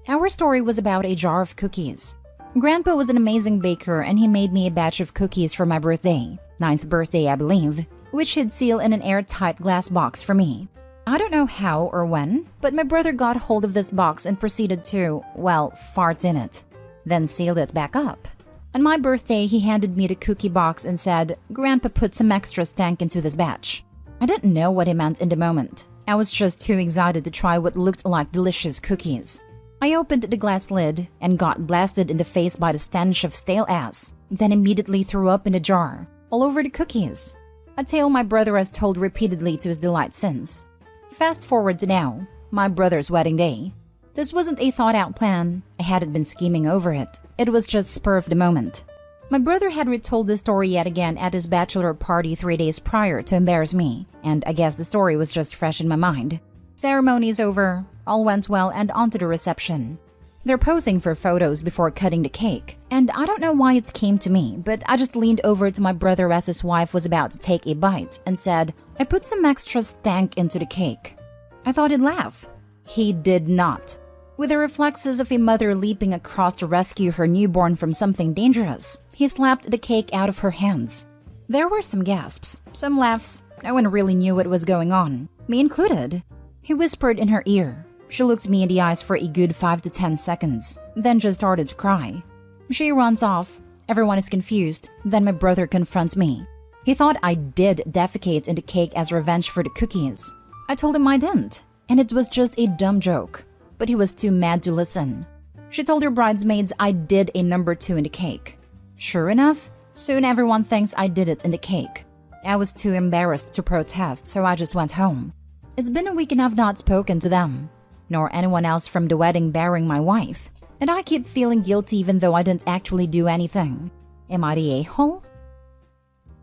Our story was about a jar of cookies. Grandpa was an amazing baker and he made me a batch of cookies for my birthday, 9th birthday I believe, which he'd seal in an airtight glass box for me. I don't know how or when, but my brother got hold of this box and proceeded to, well, fart in it, then sealed it back up. On my birthday, he handed me the cookie box and said, "Grandpa put some extra stank into this batch." I didn't know what he meant in the moment. I was just too excited to try what looked like delicious cookies. I opened the glass lid and got blasted in the face by the stench of stale ass, then immediately threw up in the jar, all over the cookies. A tale my brother has told repeatedly to his delight since. Fast forward to now, my brother's wedding day. This wasn't a thought-out plan. I hadn't been scheming over it. It was just spur of the moment. My brother had retold the story yet again at his bachelor party 3 days prior to embarrass me, and I guess the story was just fresh in my mind. Ceremony's over, all went well, and on to the reception. They're posing for photos before cutting the cake, and I don't know why it came to me, but I just leaned over to my brother as his wife was about to take a bite and said, "I put some extra stank into the cake." I thought he'd laugh. He did not. With the reflexes of a mother leaping across to rescue her newborn from something dangerous, he slapped the cake out of her hands. There were some gasps, some laughs. No one really knew what was going on, me included. He whispered in her ear. She looked me in the eyes for a good 5 to 10 seconds, then just started to cry. She runs off. Everyone is confused. Then my brother confronts me. He thought I did defecate in the cake as revenge for the cookies. I told him I didn't, and it was just a dumb joke. But he was too mad to listen. She told her bridesmaids I did a number 2 in the cake. Sure enough, soon everyone thinks I did it in the cake. I was too embarrassed to protest, so I just went home. It's been a week and I've not spoken to them, nor anyone else from the wedding barring my wife, and I keep feeling guilty even though I didn't actually do anything. Am I the a-hole?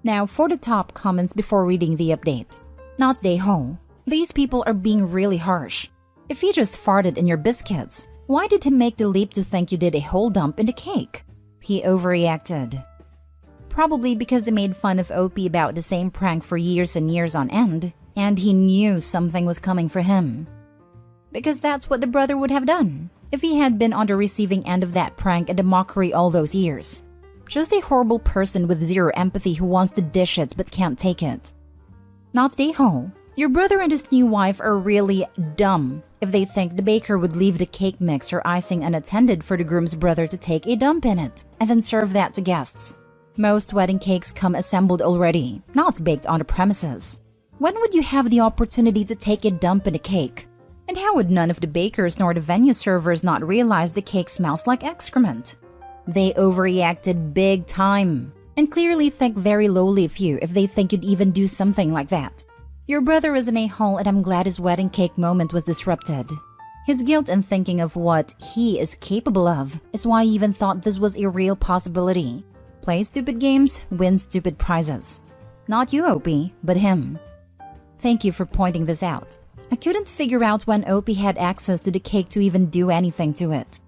Now for the top comments before reading the update. Not the a-hole. These people are being really harsh. If he just farted in your biscuits, why did he make the leap to think you did a whole dump in the cake? He overreacted. Probably because he made fun of OP about the same prank for years and years on end, and he knew something was coming for him. Because that's what the brother would have done if he had been on the receiving end of that prank and the mockery all those years. Just a horrible person with zero empathy who wants to dish it but can't take it. Not the a-hole. Your brother and his new wife are really dumb if they think the baker would leave the cake mix or icing unattended for the groom's brother to take a dump in it and then serve that to guests. Most wedding cakes come assembled already, not baked on the premises. When would you have the opportunity to take a dump in a cake? And how would none of the bakers nor the venue servers not realize the cake smells like excrement? They overreacted big time, and clearly think very lowly of you if they think you'd even do something like that. Your brother is an a-hole and I'm glad his wedding cake moment was disrupted. His guilt in thinking of what he is capable of is why he even thought this was a real possibility. Play stupid games, win stupid prizes. Not you, Opie, but him. Thank you for pointing this out. I couldn't figure out when Opie had access to the cake to even do anything to it.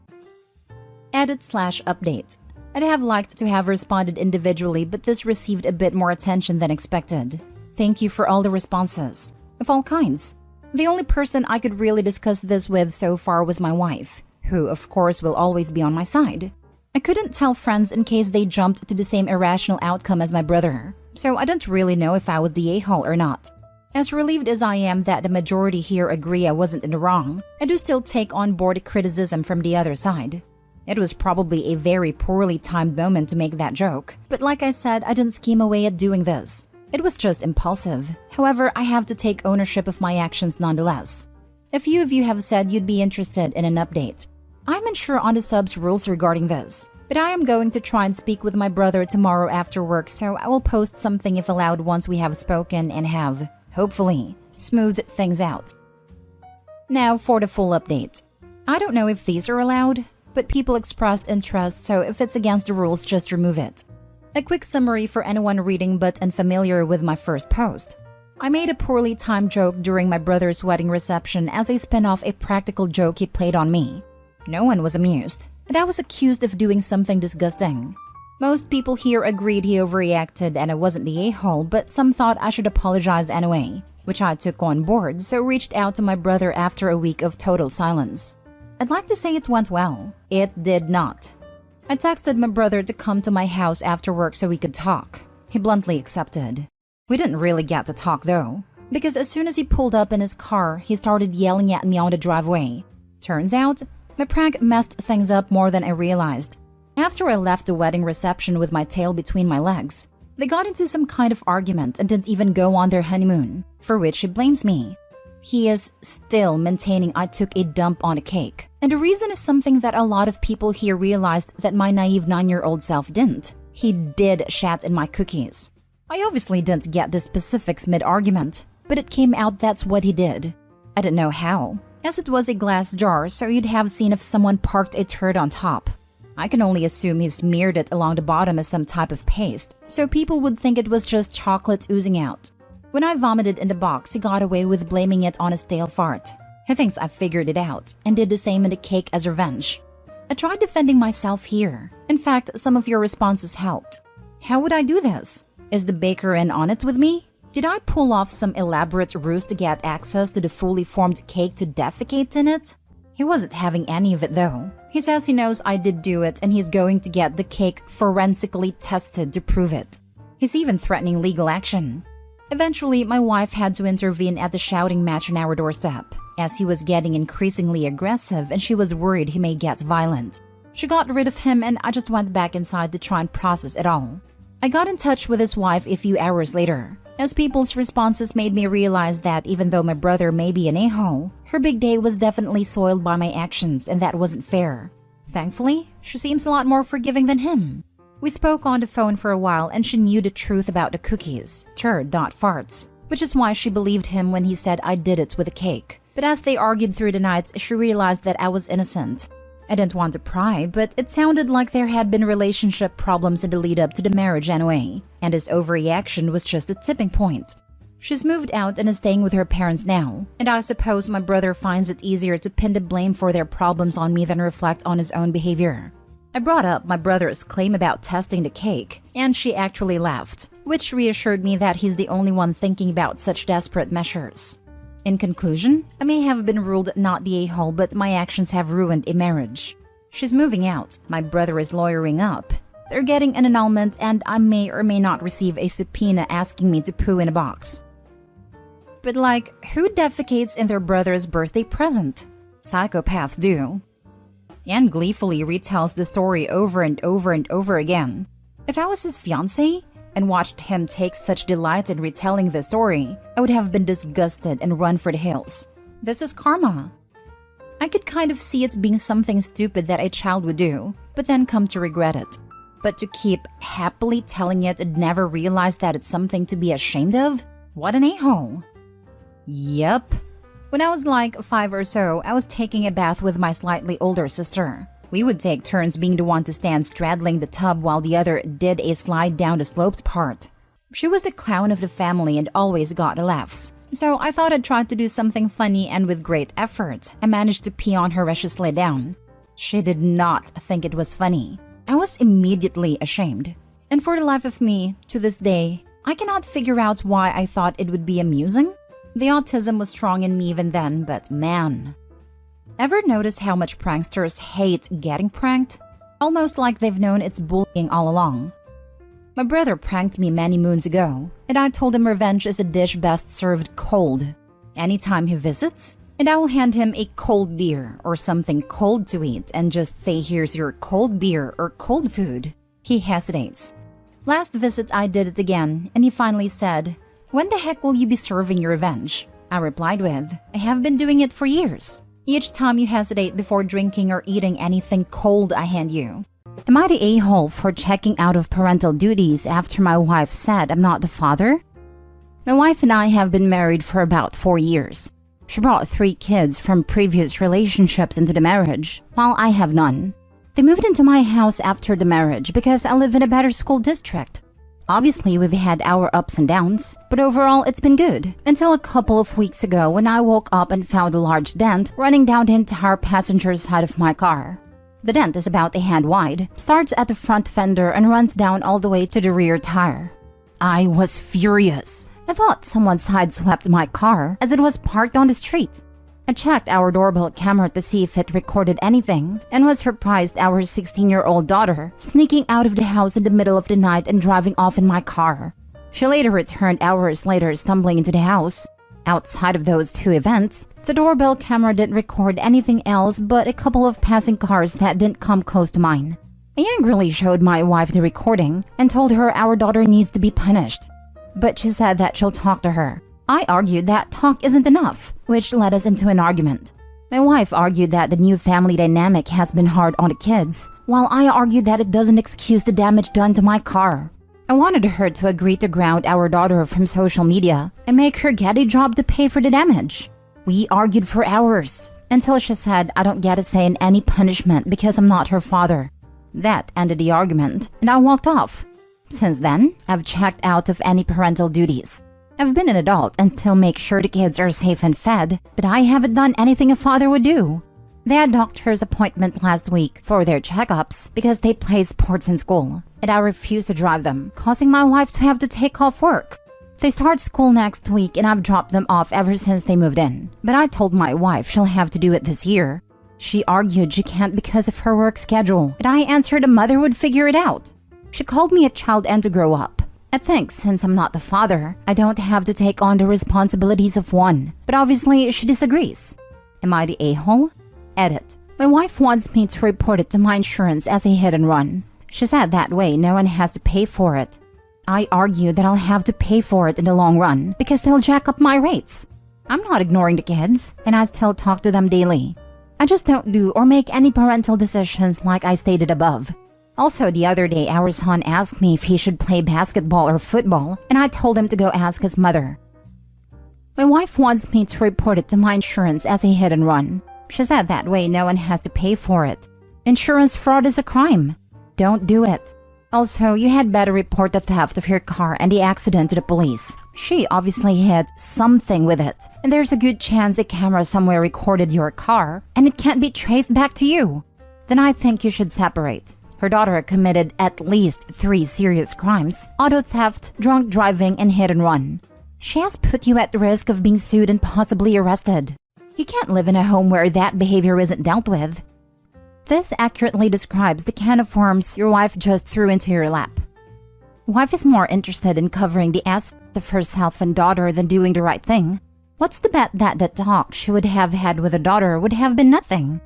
Edit/update. I'd have liked to have responded individually, but this received a bit more attention than expected. Thank you for all the responses. Of all kinds. The only person I could really discuss this with so far was my wife, who of course will always be on my side. I couldn't tell friends in case they jumped to the same irrational outcome as my brother, so I don't really know if I was the a-hole or not. As relieved as I am that the majority here agree I wasn't in the wrong, I do still take on board criticism from the other side. It was probably a very poorly timed moment to make that joke, but like I said, I didn't scheme away at doing this. It was just impulsive. However, I have to take ownership of my actions nonetheless. A few of you have said you'd be interested in an update. I'm unsure on the sub's rules regarding this, but I am going to try and speak with my brother tomorrow after work, so I will post something if allowed once we have spoken and have, hopefully, smoothed things out. Now for the full update. I don't know if these are allowed, but people expressed interest, so if it's against the rules, just remove it. A quick summary for anyone reading but unfamiliar with my first post. I made a poorly timed joke during my brother's wedding reception as a spin-off a practical joke he played on me. No one was amused, and I was accused of doing something disgusting. Most people here agreed he overreacted and I wasn't the a-hole, but some thought I should apologize anyway, which I took on board, so reached out to my brother after a week of total silence. I'd like to say it went well. It did not. I texted my brother to come to my house after work so we could talk. He bluntly accepted. We didn't really get to talk though, because as soon as he pulled up in his car, he started yelling at me on the driveway. Turns out, my prank messed things up more than I realized. After I left the wedding reception with my tail between my legs, they got into some kind of argument and didn't even go on their honeymoon, for which he blames me. He is still maintaining I took a dump on a cake. And the reason is something that a lot of people here realized that my naive 9-year-old self didn't. He did shat in my cookies. I obviously didn't get the specifics mid-argument, but it came out that's what he did. I didn't know how, as it was a glass jar, so you'd have seen if someone parked a turd on top. I can only assume he smeared it along the bottom as some type of paste, so people would think it was just chocolate oozing out. When I vomited in the box, he got away with blaming it on a stale fart. He thinks I figured it out and did the same in the cake as revenge. I tried defending myself here. In fact, some of your responses helped. How would I do this? Is the baker in on it with me? Did I pull off some elaborate ruse to get access to the fully formed cake to defecate in it? He wasn't having any of it though. He says he knows I did do it and he's going to get the cake forensically tested to prove it. He's even threatening legal action. Eventually, my wife had to intervene at the shouting match on our doorstep, as he was getting increasingly aggressive and she was worried he may get violent. She got rid of him and I just went back inside to try and process it all. I got in touch with his wife a few hours later, as people's responses made me realize that even though my brother may be an a-hole, her big day was definitely soiled by my actions and that wasn't fair. Thankfully, she seems a lot more forgiving than him. We spoke on the phone for a while and she knew the truth about the cookies, turd, not farts, which is why she believed him when he said I did it with a cake. But as they argued through the night, she realized that I was innocent. I didn't want to pry, but it sounded like there had been relationship problems in the lead up to the marriage anyway, and his overreaction was just a tipping point. She's moved out and is staying with her parents now, and I suppose my brother finds it easier to pin the blame for their problems on me than reflect on his own behavior. I brought up my brother's claim about testing the cake, and she actually laughed, which reassured me that he's the only one thinking about such desperate measures. In conclusion, I may have been ruled not the a-hole, but my actions have ruined a marriage. She's moving out, my brother is lawyering up, they're getting an annulment, and I may or may not receive a subpoena asking me to poo in a box. But like, who defecates in their brother's birthday present? Psychopaths do. And gleefully retells the story over and over and over again. If I was his fiancée and watched him take such delight in retelling the story, I would have been disgusted and run for the hills. This is karma. I could kind of see it being something stupid that a child would do, but then come to regret it. But to keep happily telling it and never realize that it's something to be ashamed of? What an a-hole. Yep. When I was like 5 or so, I was taking a bath with my slightly older sister. We would take turns being the one to stand straddling the tub while the other did a slide down the sloped part. She was the clown of the family and always got the laughs. So I thought I'd try to do something funny, and with great effort, I managed to pee on her as she slid down. She did not think it was funny. I was immediately ashamed. And for the life of me, to this day, I cannot figure out why I thought it would be amusing. The autism was strong in me even then, but man. Ever notice how much pranksters hate getting pranked? Almost like they've known it's bullying all along. My brother pranked me many moons ago, and I told him revenge is a dish best served cold. Anytime he visits, and I will hand him a cold beer or something cold to eat and just say, "Here's your cold beer or cold food." He hesitates. Last visit I did it again, and he finally said, "When the heck will you be serving your revenge?" I replied with, "I have been doing it for years. Each time you hesitate before drinking or eating anything cold I hand you." Am I the a-hole for checking out of parental duties after my wife said I'm not the father? My wife and I have been married for about 4 years. She brought 3 kids from previous relationships into the marriage, while I have none. They moved into my house after the marriage because I live in a better school district. Obviously, we've had our ups and downs, but overall it's been good. Until a couple of weeks ago when I woke up and found a large dent running down the entire passenger side of my car. The dent is about a hand wide, starts at the front fender and runs down all the way to the rear tire. I was furious. I thought someone sideswept my car as it was parked on the street. I checked our doorbell camera to see if it recorded anything and was surprised our 16-year-old daughter sneaking out of the house in the middle of the night and driving off in my car. She later returned hours later stumbling into the house. Outside of those 2 events, the doorbell camera didn't record anything else but a couple of passing cars that didn't come close to mine. I angrily showed my wife the recording and told her our daughter needs to be punished. But she said that she'll talk to her. I argued that talk isn't enough, which led us into an argument. My wife argued that the new family dynamic has been hard on the kids, while I argued that it doesn't excuse the damage done to my car. I wanted her to agree to ground our daughter from social media and make her get a job to pay for the damage. We argued for hours, until she said I don't get a say in any punishment because I'm not her father. That ended the argument, and I walked off. Since then, I've checked out of any parental duties. I've been an adult and still make sure the kids are safe and fed, but I haven't done anything a father would do. They had doctor's appointment last week for their checkups because they play sports in school, and I refused to drive them, causing my wife to have to take off work. They start school next week and I've dropped them off ever since they moved in, but I told my wife she'll have to do it this year. She argued she can't because of her work schedule, but I answered a mother would figure it out. She called me a child and to grow up. I think since I'm not the father, I don't have to take on the responsibilities of one, but obviously she disagrees. Am I the a-hole? Edit. My wife wants me to report it to my insurance as a hit and run. She said that way no one has to pay for it. I argue that I'll have to pay for it in the long run because they'll jack up my rates. I'm not ignoring the kids, and I still talk to them daily. I just don't do or make any parental decisions like I stated above. Also, the other day, our son asked me if he should play basketball or football, and I told him to go ask his mother. My wife wants me to report it to my insurance as a hit and run. She said that way no one has to pay for it. Insurance fraud is a crime. Don't do it. Also, you had better report the theft of your car and the accident to the police. She obviously hit something with it, and there's a good chance a camera somewhere recorded your car, and it can't be traced back to you. Then I think you should separate. Her daughter committed at least 3 serious crimes: auto theft, drunk driving, and hit and run. She has put you at risk of being sued and possibly arrested. You can't live in a home where that behavior isn't dealt with. This accurately describes the can of worms your wife just threw into your lap. Wife is more interested in covering the ass of herself and daughter than doing the right thing. What's the bet that the talk she would have had with a daughter would have been nothing?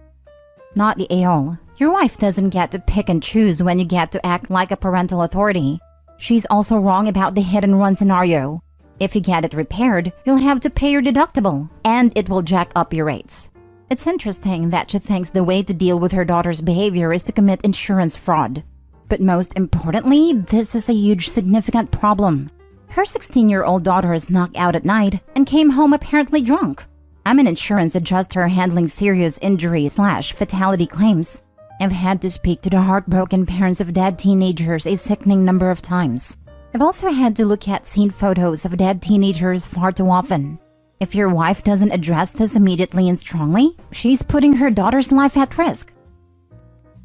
Not the a-hole. Your wife doesn't get to pick and choose when you get to act like a parental authority. She's also wrong about the hit and run scenario. If you get it repaired, you'll have to pay your deductible, and it will jack up your rates. It's interesting that she thinks the way to deal with her daughter's behavior is to commit insurance fraud. But most importantly, this is a huge significant problem. Her 16-year-old daughter is knocked out at night and came home apparently drunk. I'm an insurance adjuster handling serious injury/fatality claims. I've had to speak to the heartbroken parents of dead teenagers a sickening number of times. I've also had to look at scene photos of dead teenagers far too often. If your wife doesn't address this immediately and strongly, she's putting her daughter's life at risk.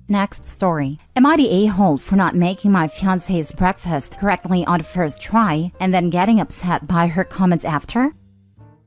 Next story. Am I the a-hole for not making my fiancé's breakfast correctly on the first try and then getting upset by her comments after?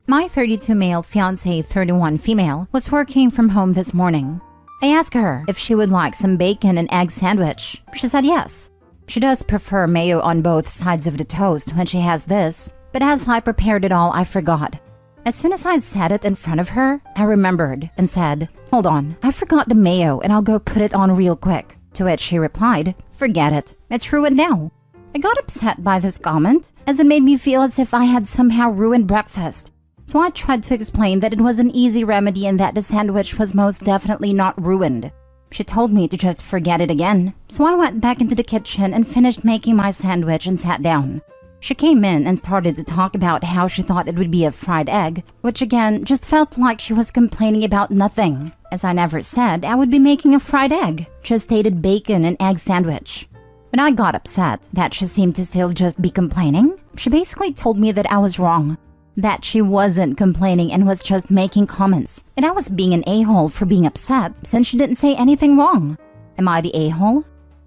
My 32 male fiancé 31 female was working from home this morning. I asked her if she would like some bacon and egg sandwich. She said yes. She does prefer mayo on both sides of the toast when she has this, but as I prepared it all, I forgot. As soon as I said it in front of her, I remembered and said, "Hold on, I forgot the mayo and I'll go put it on real quick." To which she replied, "Forget it, it's ruined now." I got upset by this comment as it made me feel as if I had somehow ruined breakfast. So I tried to explain that it was an easy remedy and that the sandwich was most definitely not ruined. She told me to just forget it again, so I went back into the kitchen and finished making my sandwich and sat down. She came in and started to talk about how she thought it would be a fried egg, which again just felt like she was complaining about nothing, as I never said I would be making a fried egg, just stated bacon and egg sandwich. When I got upset that she seemed to still just be complaining, she basically told me that I was wrong, that she wasn't complaining and was just making comments, and I was being an a-hole for being upset since she didn't say anything wrong. Am I the a-hole?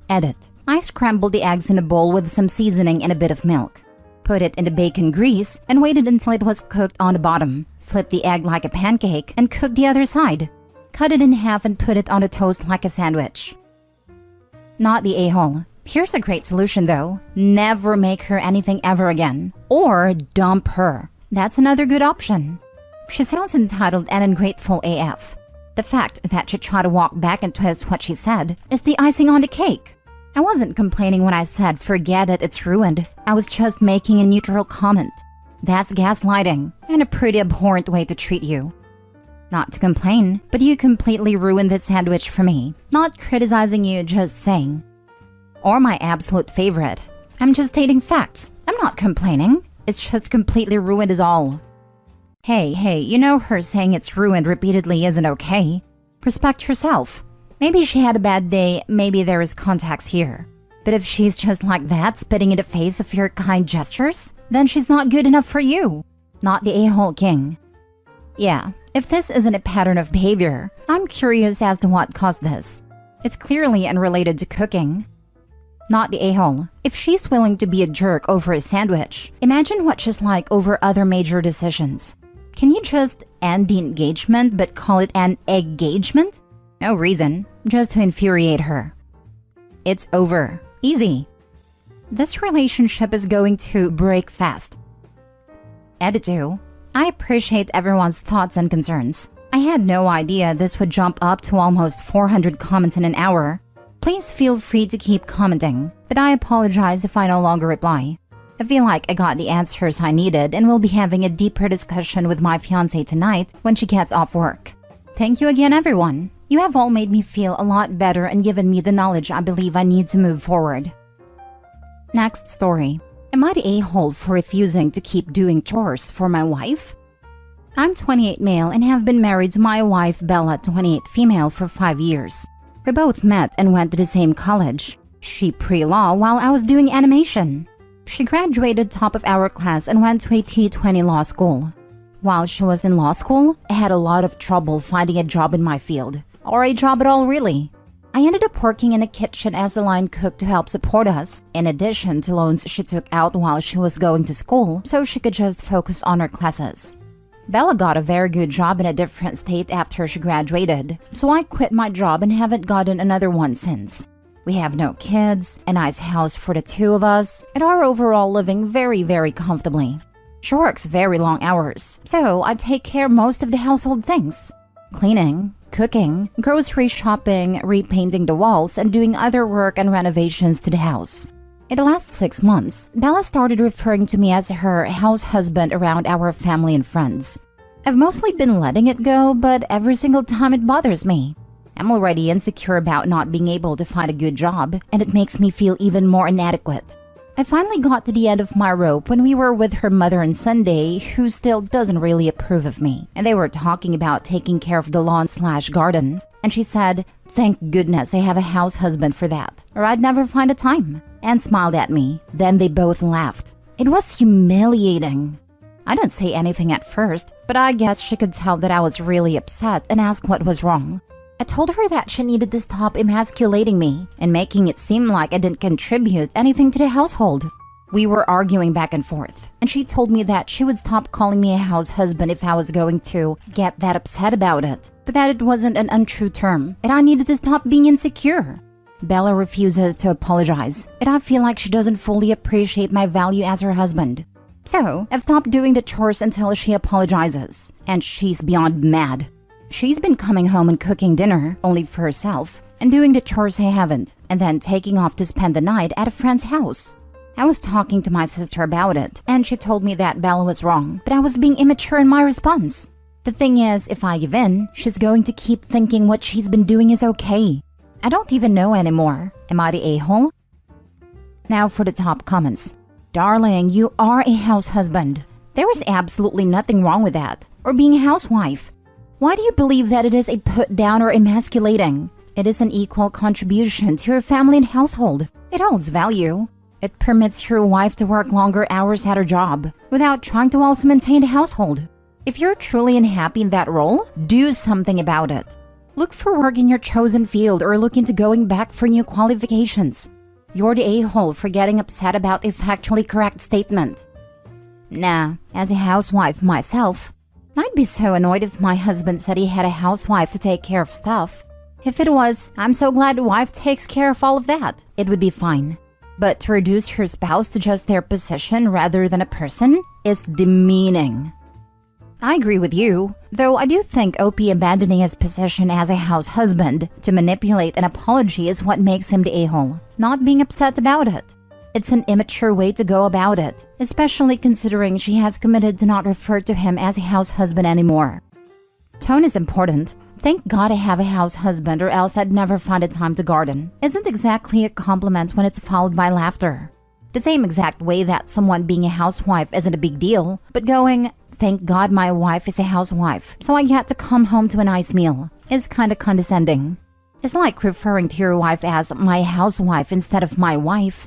Edit. I scrambled the eggs in a bowl with some seasoning and a bit of milk. Put it in the bacon grease and waited until it was cooked on the bottom. Flipped the egg like a pancake and cooked the other side. Cut it in half and put it on the toast like a sandwich. Not the a-hole. Here's a great solution though. Never make her anything ever again. Or dump her. That's another good option. She sounds entitled and ungrateful AF. The fact that she tried to walk back and twist what she said is the icing on the cake. I wasn't complaining when I said, "Forget it, it's ruined." I was just making a neutral comment. That's gaslighting and a pretty abhorrent way to treat you. Not to complain, but you completely ruined this sandwich for me. Not criticizing you, just saying. Or my absolute favorite. I'm just stating facts. I'm not complaining. It's just completely ruined is all. Hey, you know her saying it's ruined repeatedly isn't okay. Respect yourself. Maybe she had a bad day, maybe there is context here. But if she's just like that, spitting in the face of your kind gestures, then she's not good enough for you. Not the a-hole king. Yeah, if this isn't a pattern of behavior, I'm curious as to what caused this. It's clearly unrelated to cooking. Not the a-hole. If she's willing to be a jerk over a sandwich, imagine what she's like over other major decisions. Can you just end the engagement but call it an engagement? No reason, just to infuriate her. It's over. Easy. This relationship is going to break fast. Edit 2. I appreciate everyone's thoughts and concerns. I had no idea this would jump up to almost 400 comments in an hour. Please feel free to keep commenting, but I apologize if I no longer reply. I feel like I got the answers I needed and will be having a deeper discussion with my fiancée tonight when she gets off work. Thank you again, everyone. You have all made me feel a lot better and given me the knowledge I believe I need to move forward. Next story. Am I the a-hole for refusing to keep doing chores for my wife? I'm 28 male and have been married to my wife Bella, 28 female, for 5 years. We both met and went to the same college. She pre-law while I was doing animation. She graduated top of our class and went to a T20 law school. While she was in law school, I had a lot of trouble finding a job in my field. Or a job at all, really. I ended up working in a kitchen as a line cook to help support us, in addition to loans she took out while she was going to school so she could just focus on her classes. Bella got a very good job in a different state after she graduated, so I quit my job and haven't gotten another one since. We have no kids, a nice house for the two of us, and are overall living very, very comfortably. She works very long hours, so I take care of most of the household things. Cleaning, cooking, grocery shopping, repainting the walls, and doing other work and renovations to the house. In the last 6 months, Bella started referring to me as her house husband around our family and friends. I've mostly been letting it go, but every single time it bothers me. I'm already insecure about not being able to find a good job, and it makes me feel even more inadequate. I finally got to the end of my rope when we were with her mother on Sunday, who still doesn't really approve of me. And they were talking about taking care of the lawn/garden. And she said, "Thank goodness I have a house husband for that, or I'd never find a time," and smiled at me. Then they both laughed. It was humiliating. I didn't say anything at first, but I guess she could tell that I was really upset and asked what was wrong. I told her that she needed to stop emasculating me and making it seem like I didn't contribute anything to the household. We were arguing back and forth, and she told me that she would stop calling me a house husband if I was going to get that upset about it, but that it wasn't an untrue term, and I needed to stop being insecure. Bella refuses to apologize, and I feel like she doesn't fully appreciate my value as her husband. So, I've stopped doing the chores until she apologizes, and she's beyond mad. She's been coming home and cooking dinner, only for herself, and doing the chores I haven't, and then taking off to spend the night at a friend's house. I was talking to my sister about it, and she told me that Bella was wrong, but I was being immature in my response. The thing is, if I give in, she's going to keep thinking what she's been doing is okay. I don't even know anymore. Am I the a-hole? Now for the top comments. Darling, you are a house husband. There is absolutely nothing wrong with that, or being a housewife. Why do you believe that it is a put down or emasculating? It is an equal contribution to your family and household. It holds value. It permits your wife to work longer hours at her job without trying to also maintain the household. If you're truly unhappy in that role, do something about it. Look for work in your chosen field or look into going back for new qualifications. You're the a-hole for getting upset about a factually correct statement. Nah, as a housewife myself, I'd be so annoyed if my husband said he had a housewife to take care of stuff. If it was, I'm so glad the wife takes care of all of that. It would be fine. But to reduce her spouse to just their position rather than a person is demeaning. I agree with you, though I do think OP abandoning his position as a house husband to manipulate an apology is what makes him the a-hole, not being upset about it. It's an immature way to go about it, especially considering she has committed to not refer to him as a house husband anymore. Tone is important. Thank God I have a house husband or else I'd never find a time to garden. Isn't exactly a compliment when it's followed by laughter. The same exact way that someone being a housewife isn't a big deal, but going, "Thank God my wife is a housewife, so I get to come home to a nice meal," is kinda condescending. It's like referring to your wife as my housewife instead of my wife.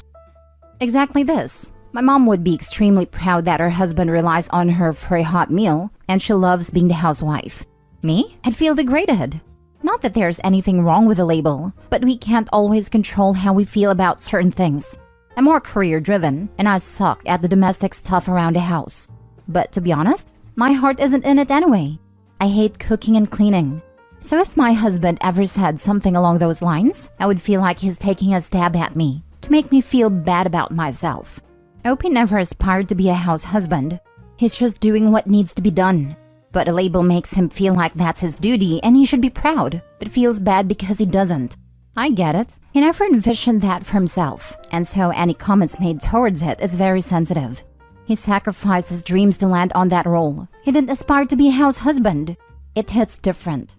Exactly this. My mom would be extremely proud that her husband relies on her for a hot meal, and she loves being the housewife. Me? I'd feel degraded. Not that there's anything wrong with the label, but we can't always control how we feel about certain things. I'm more career-driven, and I suck at the domestic stuff around the house. But to be honest, my heart isn't in it anyway. I hate cooking and cleaning. So if my husband ever said something along those lines, I would feel like he's taking a stab at me to make me feel bad about myself. OP never aspired to be a house husband. He's just doing what needs to be done. But a label makes him feel like that's his duty and he should be proud, but feels bad because he doesn't. I get it. He never envisioned that for himself, and so any comments made towards it is very sensitive. He sacrificed his dreams to land on that role. He didn't aspire to be a house husband. It hits different.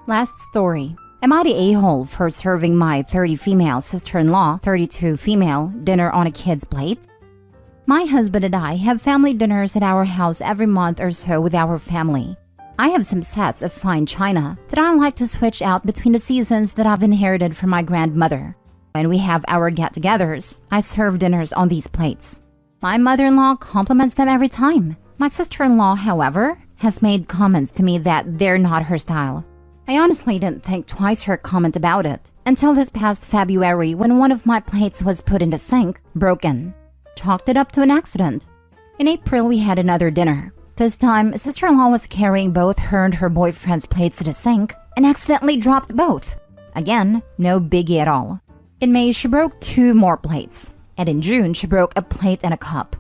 Last story. Am I the a-hole for serving my 30 female sister-in-law, 32 female, dinner on a kid's plate? My husband and I have family dinners at our house every month or so with our family. I have some sets of fine china that I like to switch out between the seasons that I've inherited from my grandmother. When we have our get-togethers, I serve dinners on these plates. My mother-in-law compliments them every time. My sister-in-law, however, has made comments to me that they're not her style. I honestly didn't think twice her comment about it until this past February when one of my plates was put in the sink, broken. Chalked it up to an accident. In April, we had another dinner. This time, sister-in-law was carrying both her and her boyfriend's plates to the sink and accidentally dropped both. Again, no biggie at all. In May, she broke 2 more plates. And in June, she broke a plate and a cup.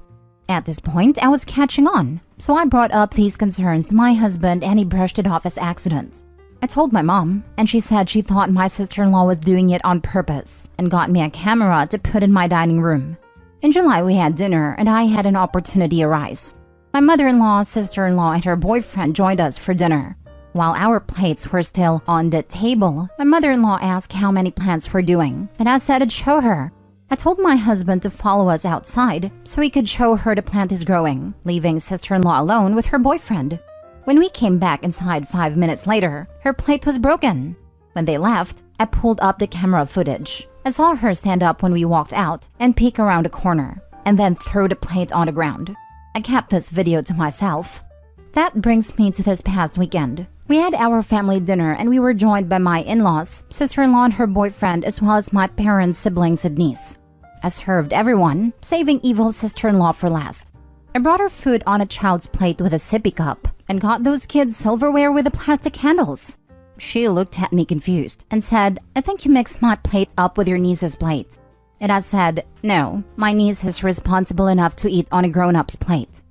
At this point, I was catching on, so I brought up these concerns to my husband and he brushed it off as accident. I told my mom, and she said she thought my sister-in-law was doing it on purpose and got me a camera to put in my dining room. In July, we had dinner and I had an opportunity arise. My mother-in-law, sister-in-law, and her boyfriend joined us for dinner. While our plates were still on the table, my mother-in-law asked how many plants we're doing, and I said I'd show her. I told my husband to follow us outside so he could show her the plant is growing, leaving sister-in-law alone with her boyfriend. When we came back inside 5 minutes later, her plate was broken. When they left, I pulled up the camera footage. I saw her stand up when we walked out and peek around a corner, and then throw the plate on the ground. I kept this video to myself. That brings me to this past weekend. We had our family dinner and we were joined by my in-laws, sister-in-law and her boyfriend, as well as my parents, siblings, and niece. I served everyone, saving evil sister-in-law for last. I brought her food on a child's plate with a sippy cup and got those kids silverware with the plastic handles. She looked at me confused and said, "I think you mixed my plate up with your niece's plate." And I said, "No, my niece is responsible enough to eat on a grown-up's plate.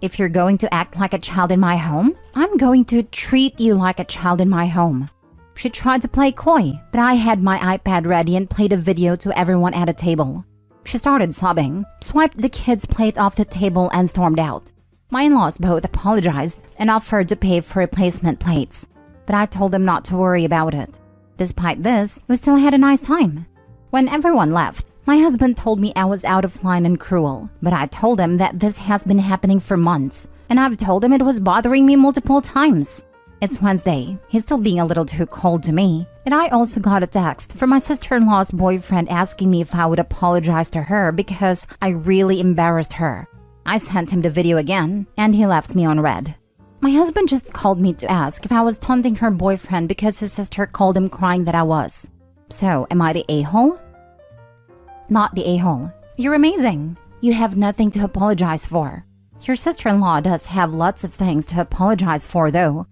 If you're going to act like a child in my home, I'm going to treat you like a child in my home." She tried to play coy, but I had my iPad ready and played a video to everyone at a table. She started sobbing, swiped the kid's plate off the table, and stormed out. My in-laws both apologized and offered to pay for replacement plates, but I told them not to worry about it. Despite this, we still had a nice time. When everyone left, my husband told me I was out of line and cruel, but I told him that this has been happening for months, and I've told him it was bothering me multiple times. It's Wednesday. He's still being a little too cold to me, and I also got a text from my sister-in-law's boyfriend asking me if I would apologize to her because I really embarrassed her. I sent him the video again, and he left me on red. My husband just called me to ask if I was taunting her boyfriend because his sister called him crying that I was. So, am I the a-hole? Not the a-hole. You're amazing. You have nothing to apologize for. Your sister-in-law does have lots of things to apologize for, though.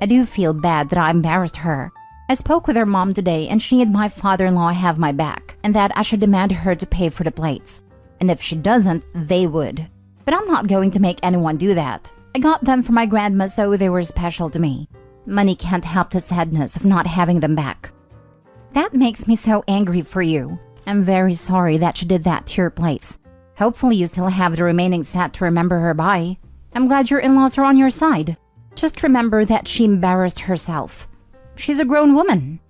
I do feel bad that I embarrassed her. I spoke with her mom today and she and my father-in-law have my back and that I should demand her to pay for the plates. And if she doesn't, they would. But I'm not going to make anyone do that. I got them for my grandma, so they were special to me. Money can't help the sadness of not having them back. That makes me so angry for you. I'm very sorry that she did that to your plates. Hopefully you still have the remaining set to remember her by. I'm glad your in-laws are on your side. Just remember that she embarrassed herself. She's a grown woman.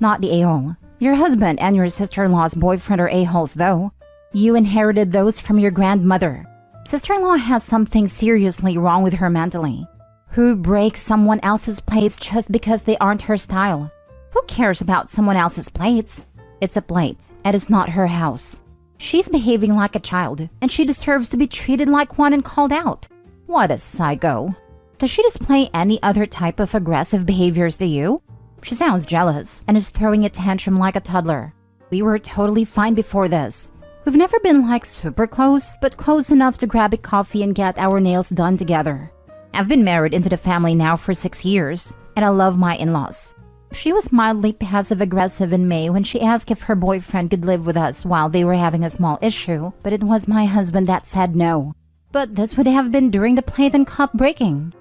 Not the a-hole. Your husband and your sister-in-law's boyfriend are a-holes, though. You inherited those from your grandmother. Sister-in-law has something seriously wrong with her mentally. Who breaks someone else's plates just because they aren't her style? Who cares about someone else's plates? It's a plate, and it's not her house. She's behaving like a child, and she deserves to be treated like one and called out. What a psycho. Does she display any other type of aggressive behaviors to you? She sounds jealous and is throwing a tantrum like a toddler. We were totally fine before this. We've never been like super close, but close enough to grab a coffee and get our nails done together. I've been married into the family now for 6 years, and I love my in-laws. She was mildly passive-aggressive in May when she asked if her boyfriend could live with us while they were having a small issue, but it was my husband that said no. But this would have been during the plate and cup breaking.